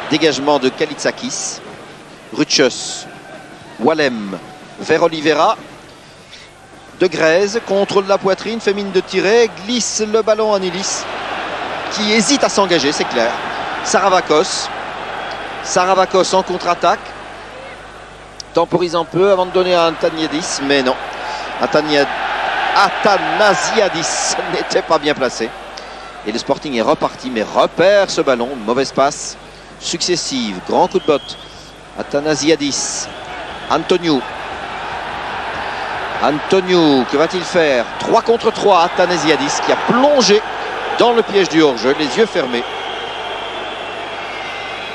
Dégagement de Kalitsakis. Rutschus. Wallem vers Oliveira. De Grèze contrôle la poitrine, fait mine de tirer, glisse le ballon à Nilis, qui hésite à s'engager, c'est clair. Saravakos. Saravakos en contre-attaque. Temporise un peu avant de donner à Athanasiadis, mais non. Athanasiadis n'était pas bien placé. Et le Sporting est reparti, mais repère ce ballon. Mauvaise passe successive. Grand coup de botte. Athanasiadis. Antoniou. Antoniou, que va-t-il faire? 3 contre 3. Athanasiadis qui a plongé dans le piège du hors-jeu, les yeux fermés.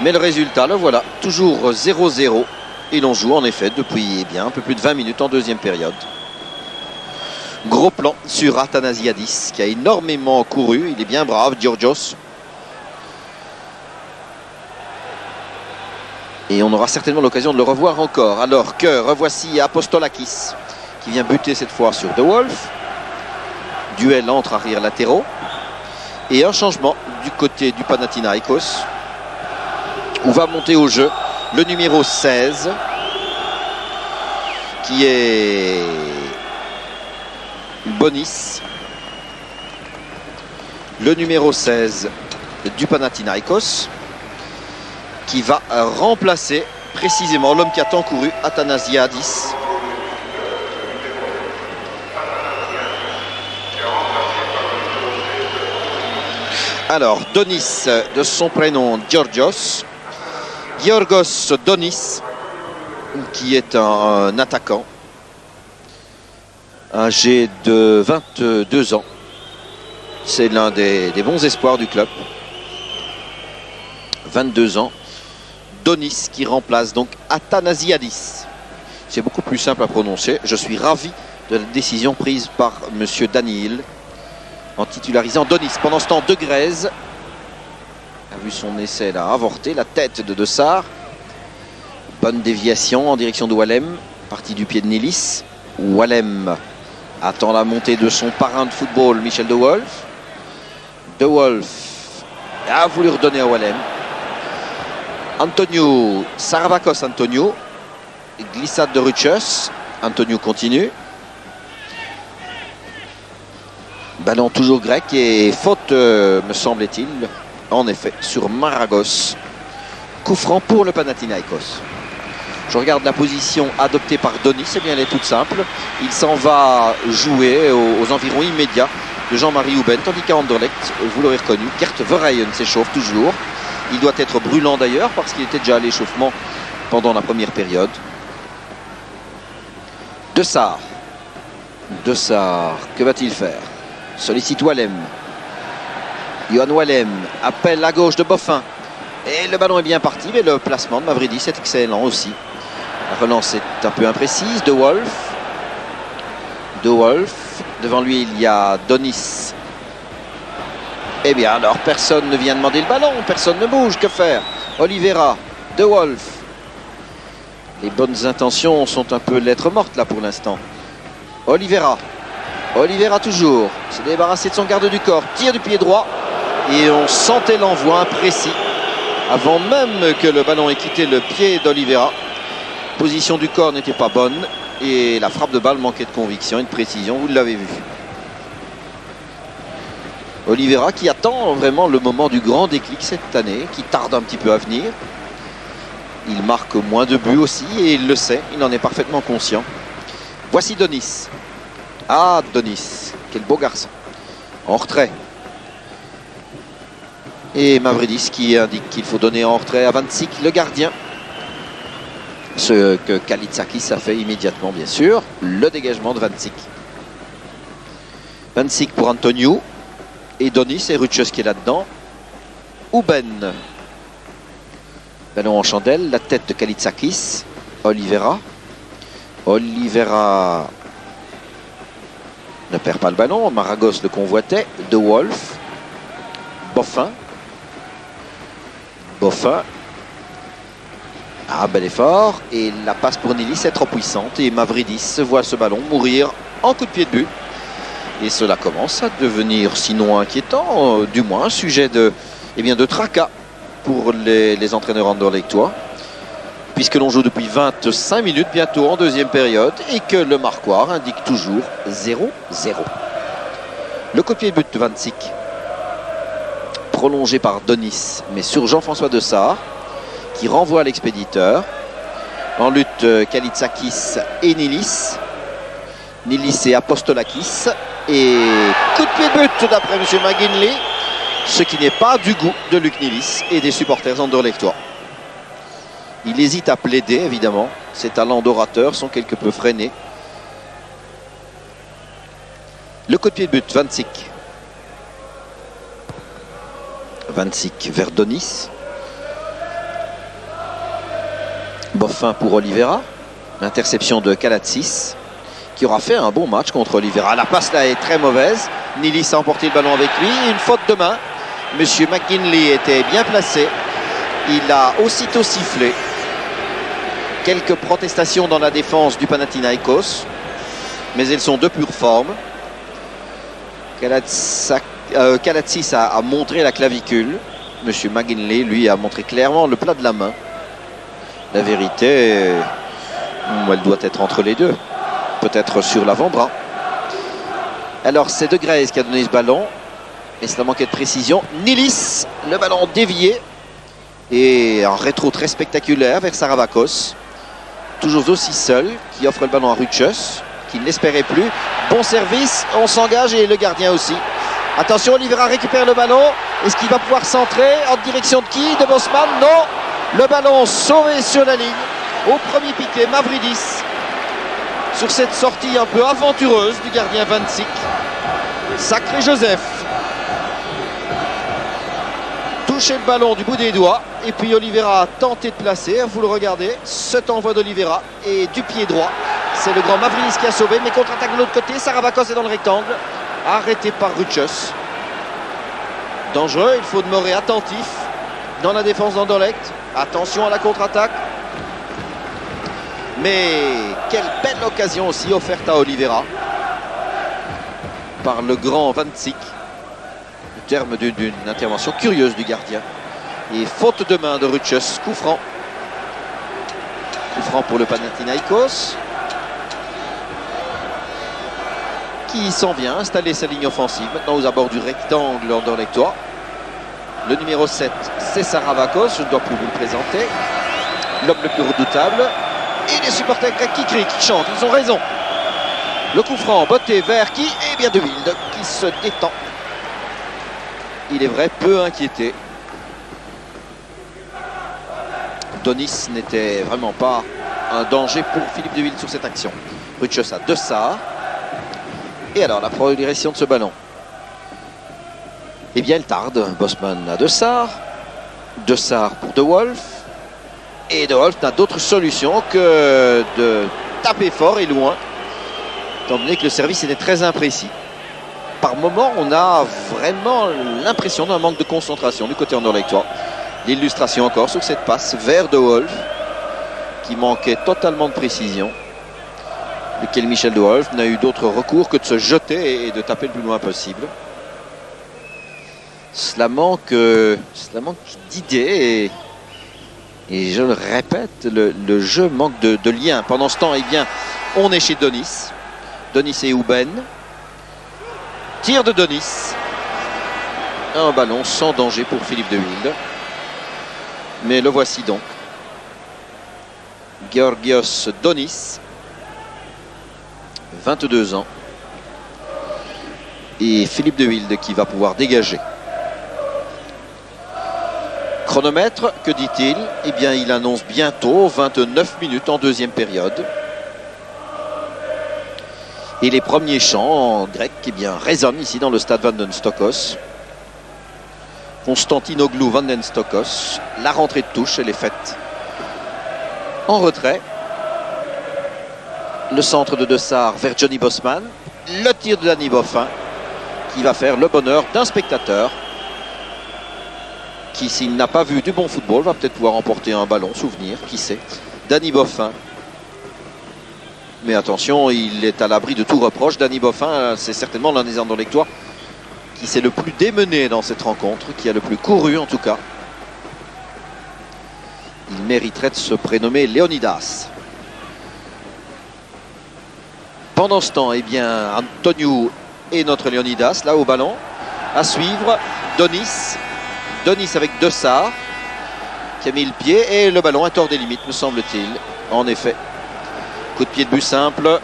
Mais le résultat, le voilà. Toujours 0-0. Et l'on joue en effet depuis un peu plus de 20 minutes en deuxième période. Gros plan sur Athanasiadis qui a énormément couru. Il est bien brave, Georgios. Et on aura certainement l'occasion de le revoir encore. Alors que revoici Apostolakis qui vient buter cette fois sur De Wolf. Duel entre arrière latéraux. Et un changement du côté du Panathinaikos, où va monter au jeu le numéro 16, qui est Bonis. Le numéro 16 du Panathinaikos, qui va remplacer précisément l'homme qui a tant couru, Athanasiadis. Alors, Donis, de son prénom Georgios Donis, qui est un attaquant âgé de 22 ans. C'est l'un des bons espoirs du club. 22 ans. Donis qui remplace donc Athanasiadis. C'est beaucoup plus simple à prononcer. Je suis ravi de la décision prise par monsieur Daniil en titularisant Donis. Pendant ce temps, De Grèze a vu son essai là avorter. La tête de Dessart. Bonne déviation en direction de Wallem. Partie du pied de Nilis. Wallem attend la montée de son parrain de football, Michel De Wolf. De Wolf a voulu redonner à Wallem. Antonio, Saravakos Antonio. Glissade de Ruchus. Antonio continue. Ballon toujours grec et faute, me semble-t-il, en effet, sur Maragos. Coup franc pour le Panathinaikos. Je regarde la position adoptée par Donis, eh bien elle est toute simple. Il s'en va jouer aux environs immédiats de Jean-Marie Houben, tandis qu'à Anderlecht, vous l'aurez reconnu, Gert Verheyen s'échauffe toujours. Il doit être brûlant d'ailleurs parce qu'il était déjà à l'échauffement pendant la première période. Dessart, que va-t-il faire? Sollicite Wallem. Johan Wallem appelle à gauche de Boffin. Et le ballon est bien parti, mais le placement de Mavridis est excellent aussi. La relance est un peu imprécise. De Wolf. Devant lui, il y a Donis. Eh bien, alors, personne ne vient demander le ballon. Personne ne bouge. Que faire? Oliveira. De Wolf. Les bonnes intentions sont un peu lettres mortes là pour l'instant. Oliveira toujours. S'est débarrassé de son garde du corps. Tir du pied droit. Et on sentait l'envoi imprécis. Avant même que le ballon ait quitté le pied d'Oliveira. Position du corps n'était pas bonne. Et la frappe de balle manquait de conviction et de précision. Vous l'avez vu. Oliveira qui attend vraiment le moment du grand déclic cette année. Qui tarde un petit peu à venir. Il marque moins de buts aussi et il le sait. Il en est parfaitement conscient. Voici Donis. Ah, Donis. Quel beau garçon. En retrait. Et Mavridis qui indique qu'il faut donner en retrait à Vancic, le gardien. Ce que Kalitsakis a fait immédiatement, bien sûr. Le dégagement de Vancic. Vancic pour Antonio. Et Donis et Ruchus qui est là-dedans. Houben. Ballon en chandelle. La tête de Kalitsakis. Oliveira ne perd pas le ballon. Maragos le convoitait. De Wolf. Boffin. Ah, bel effort. Et la passe pour Nilis est trop puissante. Et Mavridis voit ce ballon mourir en coup de pied de but. Et cela commence à devenir, sinon inquiétant, du moins un sujet de tracas pour les entraîneurs anderlechtois. Puisque l'on joue depuis 25 minutes bientôt en deuxième période. Et que le marquoir indique toujours 0-0. Le coup de pied de but de Vancic. Prolongé par Donis, mais sur Jean-François Dessart, qui renvoie à l'expéditeur. En lutte, Kalitsakis et Nilis. Nilis et Apostolakis. Et coup de pied de but d'après M. McGinley. Ce qui n'est pas du goût de Luc Nilis et des supporters anderlechtois. Il hésite à plaider, évidemment. Ses talents d'orateur sont quelque peu freinés. Le coup de pied de but, Vancic vers Donis. Boffin pour Oliveira. L'interception de Kalatsis, qui aura fait un bon match contre Oliveira. La passe là est très mauvaise. Nilis a emporté le ballon avec lui. Une faute de main. Monsieur McGinley était bien placé. Il a aussitôt sifflé. Quelques protestations dans la défense du Panathinaikos. Mais elles sont de pure forme. Kalatsis a montré la clavicule. Monsieur McGinley, lui, a montré clairement le plat de la main. La vérité, elle doit être entre les deux. Peut-être sur l'avant-bras. Alors, c'est De Grèze qui a donné ce ballon. Et cela manquait de précision. Nilis, le ballon dévié. Et un rétro très spectaculaire vers Saravakos. Toujours aussi seul, qui offre le ballon à Ruchus, qui ne l'espérait plus. Bon service, on s'engage et le gardien aussi. Attention, Oliveira récupère le ballon. Est-ce qu'il va pouvoir centrer en direction de qui? De Bosman? Non. Le ballon sauvé sur la ligne. Au premier piqué, Mavridis. Sur cette sortie un peu aventureuse du gardien Vancic. Sacré Joseph. Toucher le ballon du bout des doigts. Et puis Oliveira a tenté de placer. Vous le regardez. Cet envoi d'Oliveira. Et du pied droit. C'est le grand Mavridis qui a sauvé. Mais contre-attaque de l'autre côté. Saravakos est dans le rectangle. Arrêté par Ruchus. Dangereux. Il faut demeurer attentif dans la défense d'Anderlecht. Attention à la contre-attaque. Mais quelle belle occasion aussi offerte à Oliveira par le grand Vancic, au terme d'une intervention curieuse du gardien. Et faute de main de Ruchus, coup franc. Coup franc pour le Panathinaikos, qui s'en vient installer sa ligne offensive maintenant aux abords du rectangle anderlechtois. Le numéro 7, c'est Saravakos, je ne dois plus vous le présenter. L'homme le plus redoutable. Et les supporters grecs qui crient, qui chantent, ils ont raison. Le coup franc, botté vers qui? Eh bien de Wild, qui se détend. Il est vrai, peu inquiété. Donis n'était vraiment pas un danger pour Philippe de Wild sur cette action. Ruchus à De Saar. Et alors, la progression de ce ballon. Eh bien, elle tarde. Bosman à De Saar. De Saar pour De Wolf. Et De Wolf n'a d'autre solution que de taper fort et loin, étant donné que le service était très imprécis. Par moment, on a vraiment l'impression d'un manque de concentration du côté anderlechtois. L'illustration encore sur cette passe vers De Wolf, qui manquait totalement de précision. Lequel Michel De Wolf n'a eu d'autre recours que de se jeter et de taper le plus loin possible. Cela manque d'idées et je le répète, le jeu manque de lien. Pendant ce temps, eh bien, on est chez Donis. Donis et Houben. Tir de Donis. Un ballon sans danger pour Philippe de Wild. Mais le voici donc. Georgios Donis. 22 ans. Et Philippe de Wild qui va pouvoir dégager. Chronomètre, que dit-il? Eh bien, il annonce bientôt 29 minutes en deuxième période. Et les premiers chants en grec eh bien, résonnent ici dans le stade Vanden Stokos. Konstantinoglou Vanden Stokos. La rentrée de touche, elle est faite en retrait. Le centre de De Saar vers Johnny Bosman. Le tir de Danny Boffin qui va faire le bonheur d'un spectateur qui, s'il n'a pas vu du bon football, va peut-être pouvoir emporter un ballon, souvenir, qui sait. Danny Boffin. Mais attention, il est à l'abri de tout reproche. Danny Boffin, c'est certainement l'un des anderlechtois qui s'est le plus démené dans cette rencontre, qui a le plus couru en tout cas. Il mériterait de se prénommer Leonidas. Pendant ce temps, eh bien, Antoniou et notre Leonidas, là au ballon. À suivre, Donis. Donis avec De Saar qui a mis le pied et le ballon est hors des limites, me semble-t-il. En effet, coup de pied de but simple,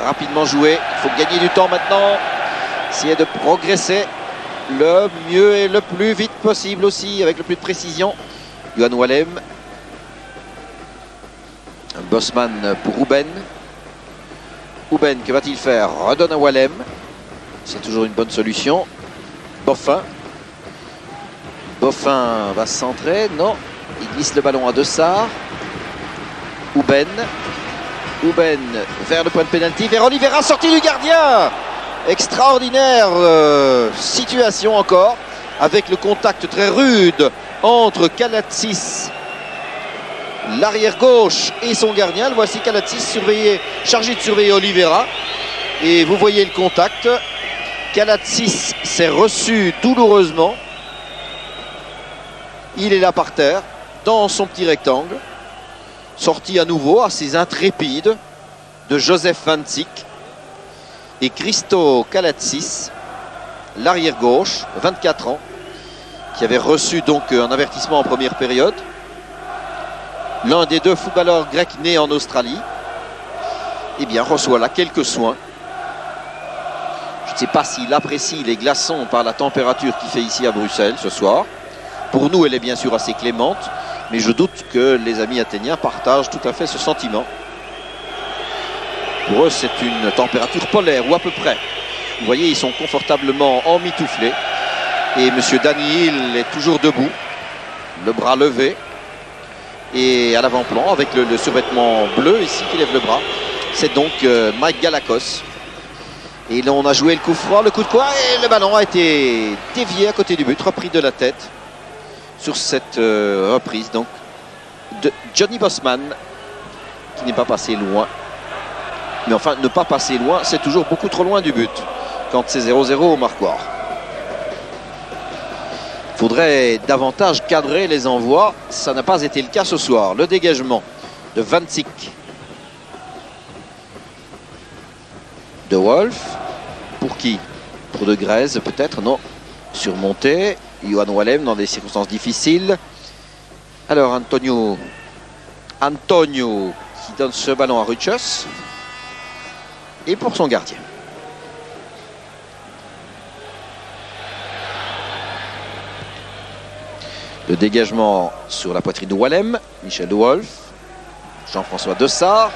rapidement joué. Il faut gagner du temps maintenant, essayer de progresser le mieux et le plus vite possible aussi, avec le plus de précision. Yohan Wallem. Bosman pour Houben. Houben, que va-t-il faire? Redonne à Wallem. C'est toujours une bonne solution. Boffin. Boffin va centrer. Non. Il glisse le ballon à De Saar. Houben. Houben vers le point de pénalty. Vers Oliveira, sortie du gardien. Extraordinaire situation encore. Avec le contact très rude entre Kalatsis, l'arrière gauche, et son gardien. Le voici Kalatsis chargé de surveiller Oliveira. Et vous voyez le contact. Kalatsis s'est reçu douloureusement. Il est là par terre, dans son petit rectangle. Sorti à nouveau, assez intrépide, de Joseph Vancic. Et Christo Kalatsis, l'arrière gauche, 24 ans, qui avait reçu donc un avertissement en première période. L'un des deux footballeurs grecs nés en Australie, eh bien, reçoit là quelques soins. Je Je ne sais pas s'il apprécie les glaçons par la température qu'il fait ici à Bruxelles ce soir. Pour nous, elle est bien sûr assez clémente, mais je doute que les amis athéniens partagent tout à fait ce sentiment. Pour eux, c'est une température polaire, ou à peu près. Vous voyez, ils sont confortablement emmitouflés. Et M. Danny Hill est toujours debout, le bras levé. Et à l'avant-plan, avec le survêtement bleu ici qui lève le bras, c'est donc Mike Galakos. Et là, on a joué le coup froid, le coup de quoi, et le ballon a été dévié à côté du but, repris de la tête sur cette reprise donc de Johnny Bosman, qui n'est pas passé loin. Mais enfin, ne pas passer loin, c'est toujours beaucoup trop loin du but quand c'est 0-0 au marquoir. Il faudrait davantage cadrer les envois. Ça n'a pas été le cas ce soir. Le dégagement de Vancic. De Wolf. Pour qui? Pour De Grèze peut-être? Non. Surmonté. Johan Wallem dans des circonstances difficiles. Alors Antonio qui donne ce ballon à Ruchos. Et pour son gardien. Le dégagement sur la poitrine de Wallem, Michel de Wolf, Jean-François Dessart,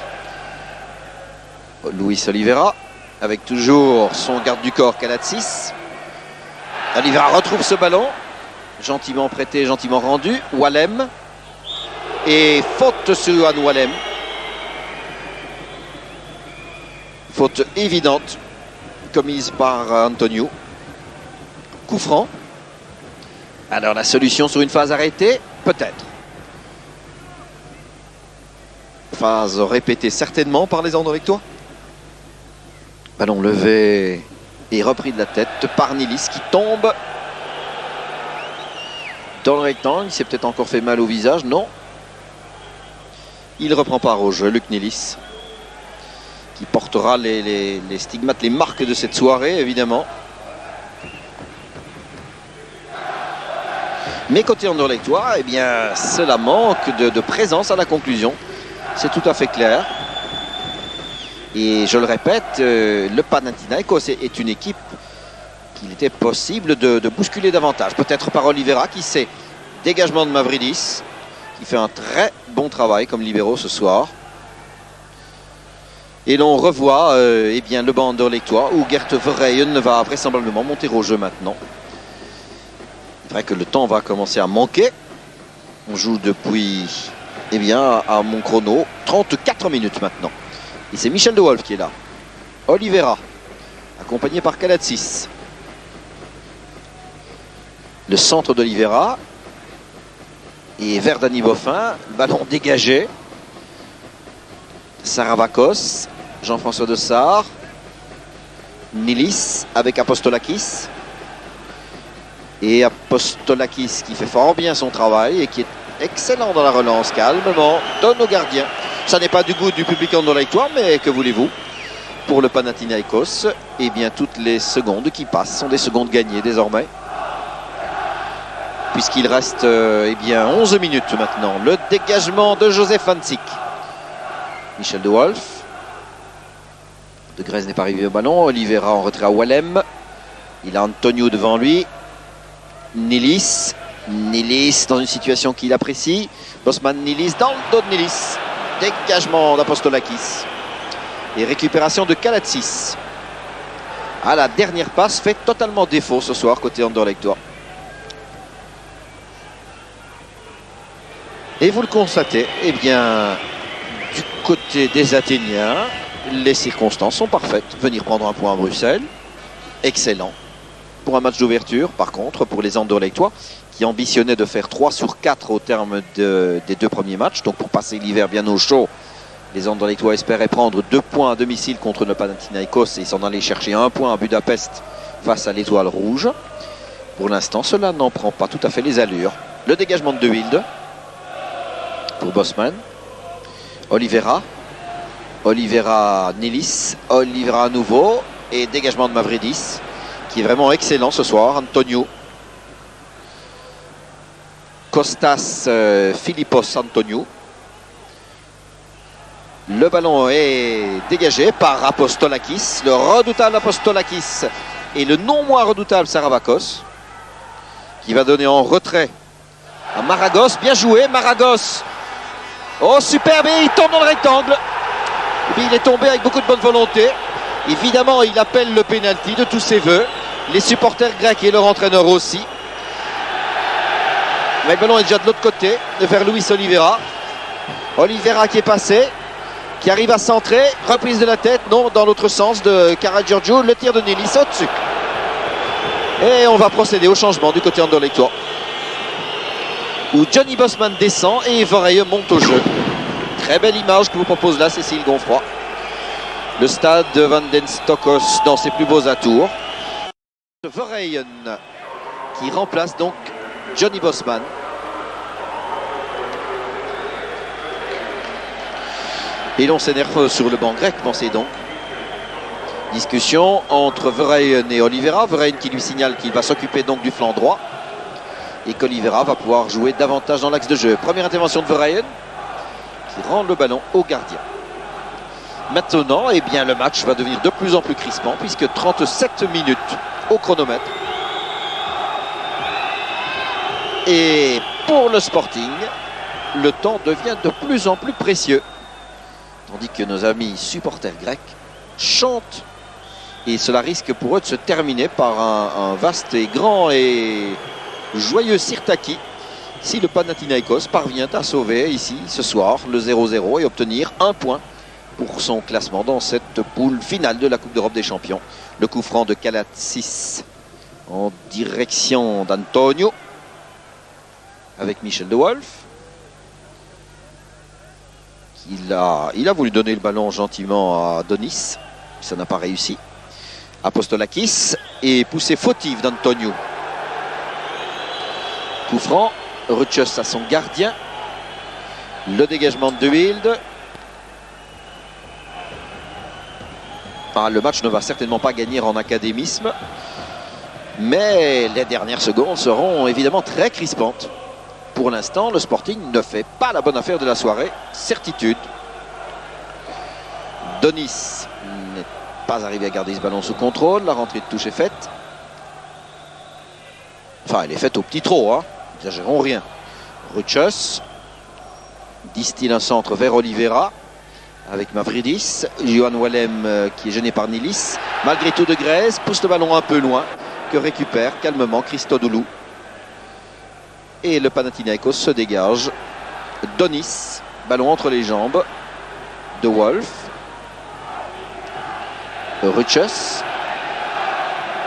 Luis Oliveira, avec toujours son garde du corps Kalatsis. Oliveira retrouve ce ballon, gentiment prêté, gentiment rendu. Wallem, et faute sur Johan Wallem. Faute évidente, commise par Antonio. Coup franc. Alors la solution sur une phase arrêtée, peut-être. Phase répétée certainement par les Anderlechtois. Ballon levé et repris de la tête par Nilis qui tombe dans le rectangle. Il s'est peut-être encore fait mal au visage, non. Il reprend part au jeu, Luc Nilis, qui portera les stigmates, les marques de cette soirée évidemment. Mais côté Anderlechtois, eh bien, cela manque de présence à la conclusion. C'est tout à fait clair. Et je le répète, le Panathinaikos est une équipe qu'il était possible de bousculer davantage. Peut-être par Oliveira, qui sait. Dégagement de Mavridis, qui fait un très bon travail comme libéraux ce soir. Et l'on revoit eh bien, le banc Anderlechtois, où Gert Verheyen va vraisemblablement monter au jeu maintenant. C'est vrai que le temps va commencer à manquer. On joue depuis, eh bien, à mon chrono, 34 minutes maintenant. Et c'est Michel de Wolf qui est là. Oliveira, accompagné par Kalatsis. Le centre d'Oliveira. Et vers Dani Boffin, ballon dégagé. Saravakos, Jean-François Dessart. Nilis avec Apostolakis. Et Apostolakis qui fait fort bien son travail et qui est excellent dans la relance, calmement, donne au gardien. Ça n'est pas du goût du public Anderlechtois, mais que voulez-vous? Pour le Panathinaikos, eh bien toutes les secondes qui passent sont des secondes gagnées désormais. Puisqu'il reste eh bien 11 minutes maintenant. Le dégagement de Joseph Vancic. Michel de Wolf. De Grèze n'est pas arrivé au ballon. Oliveira en retrait à Wallem. Il a Antonio devant lui. Nilis dans une situation qu'il apprécie. Bosman Nilis dans le dos de Nilis. Dégagement d'Apostolakis. Et récupération de Kalatsis. Ah, la dernière passe fait totalement défaut ce soir côté Anderlechtois. Et vous le constatez, eh bien, du côté des Athéniens, les circonstances sont parfaites. Venir prendre un point à Bruxelles, excellent. Pour un match d'ouverture, par contre, pour les Anderlechtois, qui ambitionnaient de faire 3 sur 4 au terme des 2 premiers matchs. Donc pour passer l'hiver bien au chaud, les Anderlechtois espéraient prendre 2 points à domicile contre le Panathinaikos et s'en aller chercher 1 point à Budapest face à l'Étoile Rouge. Pour l'instant, cela n'en prend pas tout à fait les allures. Le dégagement de De Wilde pour Bosman. Oliveira Nilis, Oliveira à nouveau et dégagement de Mavridis qui est vraiment excellent ce soir. Antonio Kostas Philippos Antonio. Le ballon est dégagé par Apostolakis, le redoutable Apostolakis et le non moins redoutable Saravakos, qui va donner en retrait à Maragos. Bien joué, Maragos. Oh, superbe, et il tombe dans le rectangle. Et puis il est tombé avec beaucoup de bonne volonté. Évidemment, il appelle le pénalty de tous ses voeux. Les supporters grecs et leur entraîneur aussi. Mais le ballon est déjà de l'autre côté, vers Luis Oliveira. Oliveira qui est passé, qui arrive à centrer. Reprise de la tête, non, dans l'autre sens de Karagiorgio. Le tir de Nelis au-dessus. Et on va procéder au changement du côté anderlechtois, où Johnny Bosman descend et Verheyen monte au jeu. Très belle image que vous propose là Cécile Gonfroy. Le stade de Van den Stokos dans ses plus beaux atours. Verheyen qui remplace donc Johnny Bosman. Et l'on s'énerve sur le banc grec, pensez donc. Discussion entre Verheyen et Oliveira. Verheyen qui lui signale qu'il va s'occuper donc du flanc droit et qu'Oliveira va pouvoir jouer davantage dans l'axe de jeu. Première intervention de Verheyen qui rend le ballon au gardien. Maintenant, eh bien, le match va devenir de plus en plus crispant puisque 37 minutes au chronomètre. Et pour le Sporting, le temps devient de plus en plus précieux. Tandis que nos amis supporters grecs chantent. Et cela risque pour eux de se terminer par un vaste et grand et joyeux Sirtaki si le Panathinaikos parvient à sauver ici ce soir le 0-0 et obtenir un point pour son classement dans cette poule finale de la Coupe d'Europe des Champions. Le coup franc de Kalatsis en direction d'Antonio avec Michel De Wolf. Il a voulu donner le ballon gentiment à Donis, ça n'a pas réussi. Apostolakis et poussée fautive d'Antonio. Coup franc, Rutschus à son gardien. Le dégagement de De Wilde. Le match ne va certainement pas gagner en académisme, mais les dernières secondes seront évidemment très crispantes. Pour l'instant, le Sporting ne fait pas la bonne affaire de la soirée, certitude. Donis n'est pas arrivé à garder ce ballon sous contrôle. La rentrée de touche est faite. Enfin, elle est faite au petit trot, hein. N'exagérons rien. Rutschus distille un centre vers Oliveira avec Mavridis. Johan Wallem qui est gêné par Nilis. Malgré tout, De Grèze pousse le ballon un peu loin, que récupère calmement Christodoulou. Et le Panathinaikos se dégage. Donis, ballon entre les jambes. De Wolf. Rutschus.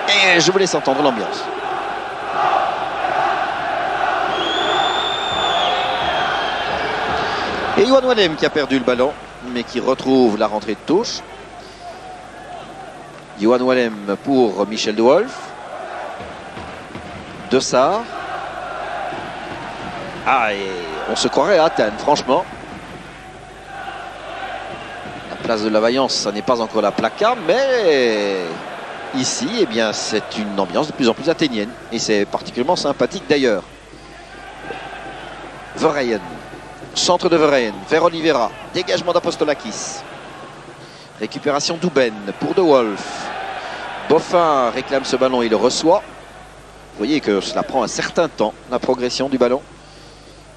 Et je vous laisse entendre l'ambiance. Et Johan Wallem qui a perdu le ballon, mais qui retrouve la rentrée de touche. Johan Wallem pour Michel De Wolf. De Sarr. Ah, et on se croirait à Athènes, franchement. La place de la Vaillance, ça n'est pas encore la Plaka, mais ici, eh bien, c'est une ambiance de plus en plus athénienne. Et c'est particulièrement sympathique d'ailleurs. Verheyen. Centre de Verheyen vers Oliveira. Dégagement d'Apostolakis. Récupération d'Ouben pour De Wolf. Boffin réclame ce ballon et le reçoit. Vous voyez que cela prend un certain temps, la progression du ballon.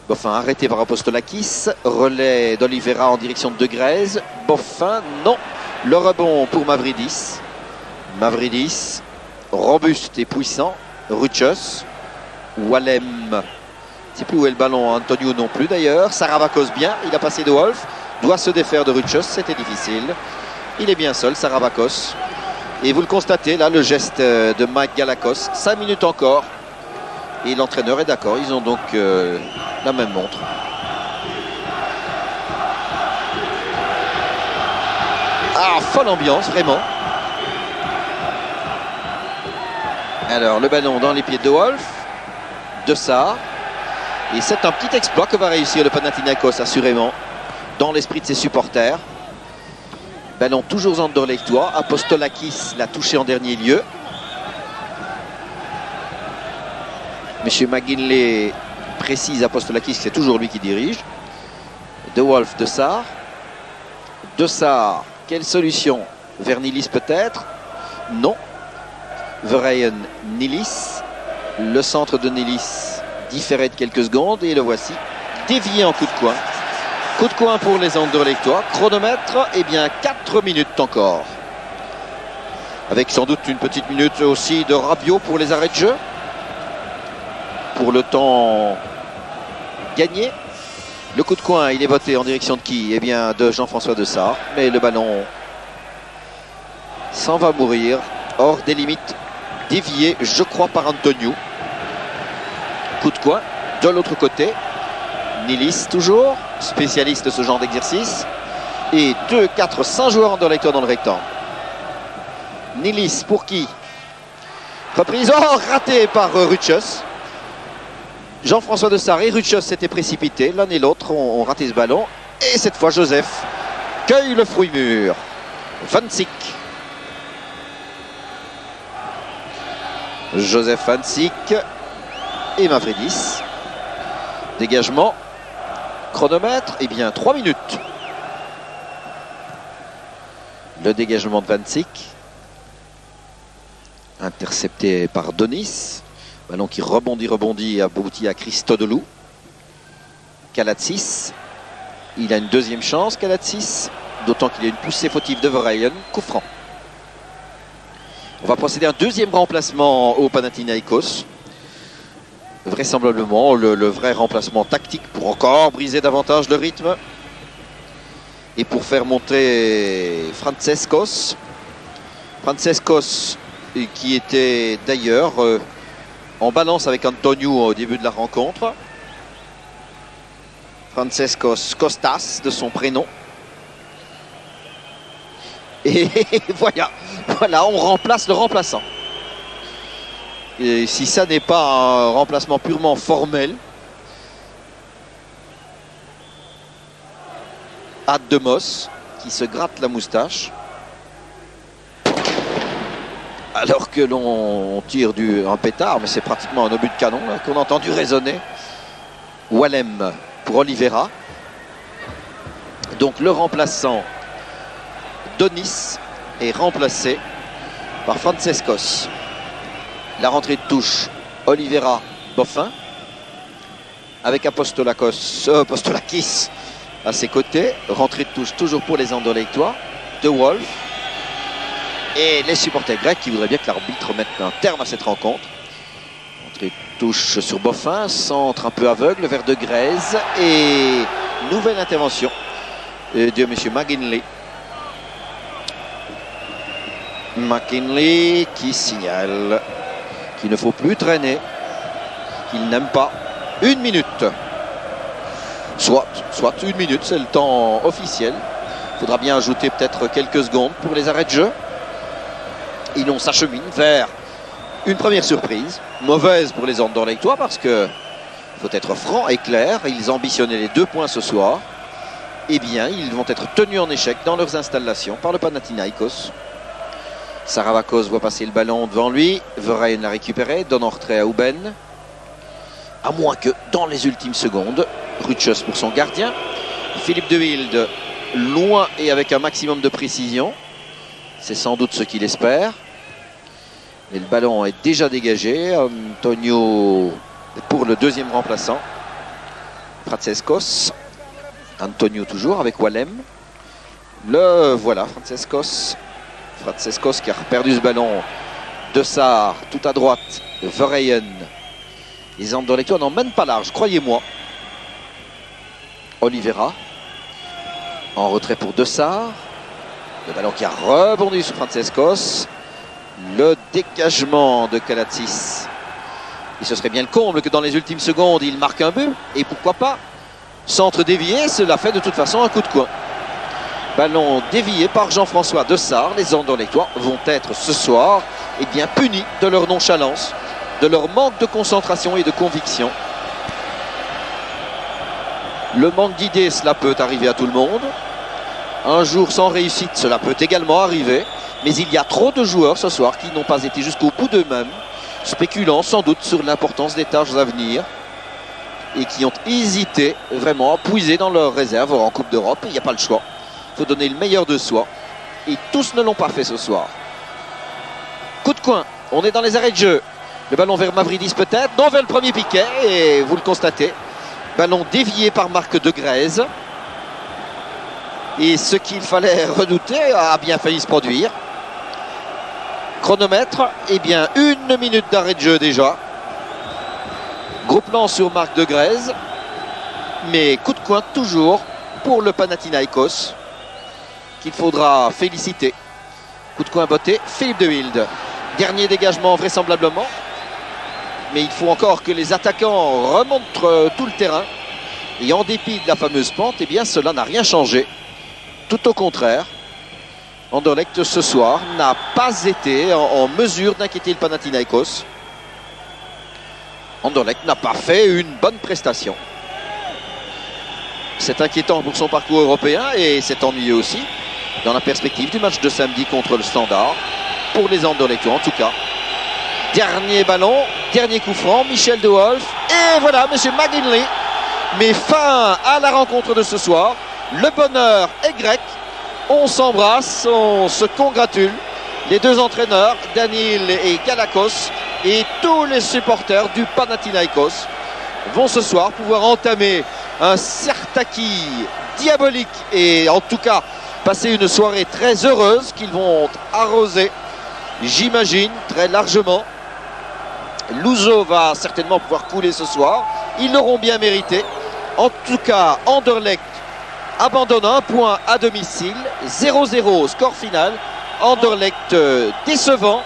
Boffin arrêté par Apostolakis. Relais d'Oliveira en direction de De Grèze. Boffin, non. Le rebond pour Mavridis. Mavridis, robuste et puissant. Rutschus. Wallem. Je ne sais plus où est le ballon. Antonio non plus d'ailleurs. Saravakos bien. Il a passé De Wolf. Doit se défaire de Rutschus. C'était difficile. Il est bien seul, Saravakos. Et vous le constatez là, le geste de Mike Galakos. 5 minutes encore. Et l'entraîneur est d'accord. Ils ont donc la même montre. Ah, folle ambiance, vraiment. Alors, le ballon dans les pieds de De Wolf. De Sarr. Et c'est un petit exploit que va réussir le Panathinaikos, assurément, dans l'esprit de ses supporters. Ballon toujours anderlechtois. Apostolakis l'a touché en dernier lieu. Monsieur McGinley précise Apostolakis que c'est toujours lui qui dirige. De Wolf, De Sarr. De Saar, quelle solution? Vers Nilis peut-être? Non. Verheyen, Nilis. Le centre de Nilis différé de quelques secondes et le voici dévié en coup de coin. Coup de coin pour les Anderlechtois. Chronomètre, eh bien 4 minutes encore. Avec sans doute une petite minute aussi de Rabiot pour les arrêts de jeu. Pour le temps gagné. Le coup de coin, il est voté en direction de qui? Eh bien de Jean-François de Saar. Mais le ballon s'en va mourir. Hors des limites, dévié, je crois, par Antonio. Coup de coin de l'autre côté. Nilis toujours, spécialiste de ce genre d'exercice. Et 2, 4, 5 joueurs Anderlechtois dans le rectangle. Nilis pour qui? Reprise, oh, ratée par Rutschus. Jean-François de Saar et Rutschus s'étaient précipités. L'un et l'autre ont raté ce ballon. Et cette fois, Joseph cueille le fruit mûr. Vancic. Joseph Vancic et Mavridis. Dégagement. Chronomètre, eh bien 3 minutes. Le dégagement de Vancic. Intercepté par Donis. Ballon qui rebondit, aboutit à Christodoulou. Kalatsis. Il a une deuxième chance, Kalatsis. D'autant qu'il y a une poussée fautive de Verheyen. Coup franc. On va procéder à un deuxième remplacement au Panathinaikos. Vraisemblablement le vrai remplacement tactique pour encore briser davantage le rythme. Et pour faire monter Franceskos. Franceskos qui était d'ailleurs en balance avec Antonio au début de la rencontre. Franceskos Kostas de son prénom. Et voilà, on remplace le remplaçant. Et si ça n'est pas un remplacement purement formel, Ad de Mos qui se gratte la moustache alors que l'on tire un pétard, mais c'est pratiquement un obus de canon qu'on a entendu résonner. Wallem pour Oliveira. Donc le remplaçant Donis est remplacé par Franceskos. La rentrée de touche, Oliveira, Boffin, avec Apostolakis à ses côtés. Rentrée de touche toujours pour les Anderlechtois, De Wolf. Et les supporters grecs qui voudraient bien que l'arbitre mette un terme à cette rencontre. Rentrée de touche sur Boffin, centre un peu aveugle vers De Grèze. Et nouvelle intervention de M. McGinley. McKinley qui signale qu'il ne faut plus traîner, qu'il n'aime pas. 1 minute. Soit 1 minute, c'est le temps officiel. Il faudra bien ajouter peut-être quelques secondes pour les arrêts de jeu. Et l'on s'achemine vers une première surprise. Mauvaise pour les Anderlechtois parce que, faut être franc et clair, ils ambitionnaient les 2 points ce soir. Eh bien, ils vont être tenus en échec dans leurs installations par le Panathinaikos. Saravakos voit passer le ballon devant lui. Verheyen l'a récupéré, donne en retrait à Ouben. À moins que, dans les ultimes secondes, Rutschus pour son gardien. Philippe de Wilde, loin et avec un maximum de précision. C'est sans doute ce qu'il espère. Et le ballon est déjà dégagé. Antonio pour le deuxième remplaçant. Franceskos. Antonio toujours avec Wallem. Le voilà, Franceskos. Franceskos qui a perdu ce ballon. De Saar, tout à droite. Verheyen. Les Anderlechtois n'emmènent pas large, croyez-moi. Oliveira. En retrait pour De Saar. Le ballon qui a rebondi sur Franceskos. Le dégagement de Kalatsis. Et ce serait bien le comble que dans les ultimes secondes, il marque un but. Et pourquoi pas centre dévié, cela fait de toute façon un coup de coin. Ballon dévié par Jean-François De Saar. Les Anderlechtois vont être ce soir bien punis de leur nonchalance, de leur manque de concentration et de conviction. Le manque d'idées, cela peut arriver à tout le monde. Un jour sans réussite, cela peut également arriver. Mais il y a trop de joueurs ce soir qui n'ont pas été jusqu'au bout d'eux-mêmes, spéculant sans doute sur l'importance des tâches à venir et qui ont hésité vraiment à puiser dans leurs réserves en Coupe d'Europe. Il n'y a pas le choix. Il faut donner le meilleur de soi. Et tous ne l'ont pas fait ce soir. Coup de coin, on est dans les arrêts de jeu. Le ballon vers Mavridis peut-être, non, vers le premier piquet, et vous le constatez. Ballon dévié par Marc de Grèze. Et ce qu'il fallait redouter a bien failli se produire. Chronomètre, eh bien 1 minute d'arrêt de jeu déjà. Gros plan sur Marc de Grèze. Mais coup de coin toujours pour le Panathinaikos, qu'il faudra féliciter. Coup de coin botté, Philippe de Wilde. Dernier dégagement vraisemblablement. Mais il faut encore que les attaquants remontent tout le terrain. Et en dépit de la fameuse pente, eh bien cela n'a rien changé. Tout au contraire. Anderlecht ce soir n'a pas été en mesure d'inquiéter le Panathinaikos. Anderlecht n'a pas fait une bonne prestation. C'est inquiétant pour son parcours européen et c'est ennuyeux aussi dans la perspective du match de samedi contre le Standard. Pour les Anderlechtois en tout cas. Dernier ballon, dernier coup franc, Michel De Wolf. Et voilà, M. McGinley met fin à la rencontre de ce soir. Le bonheur est grec. On s'embrasse, on se congratule. Les deux entraîneurs, Danil et Galakos, et tous les supporters du Panathinaikos vont ce soir pouvoir entamer un Sertaki diabolique et en tout cas passer une soirée très heureuse qu'ils vont arroser, j'imagine, très largement. Louzo va certainement pouvoir couler ce soir. Ils l'auront bien mérité. En tout cas, Anderlecht abandonne un point à domicile. 0-0 score final. Anderlecht décevant.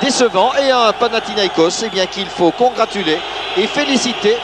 Et un Panathinaikos qu'il faut congratuler et féliciter.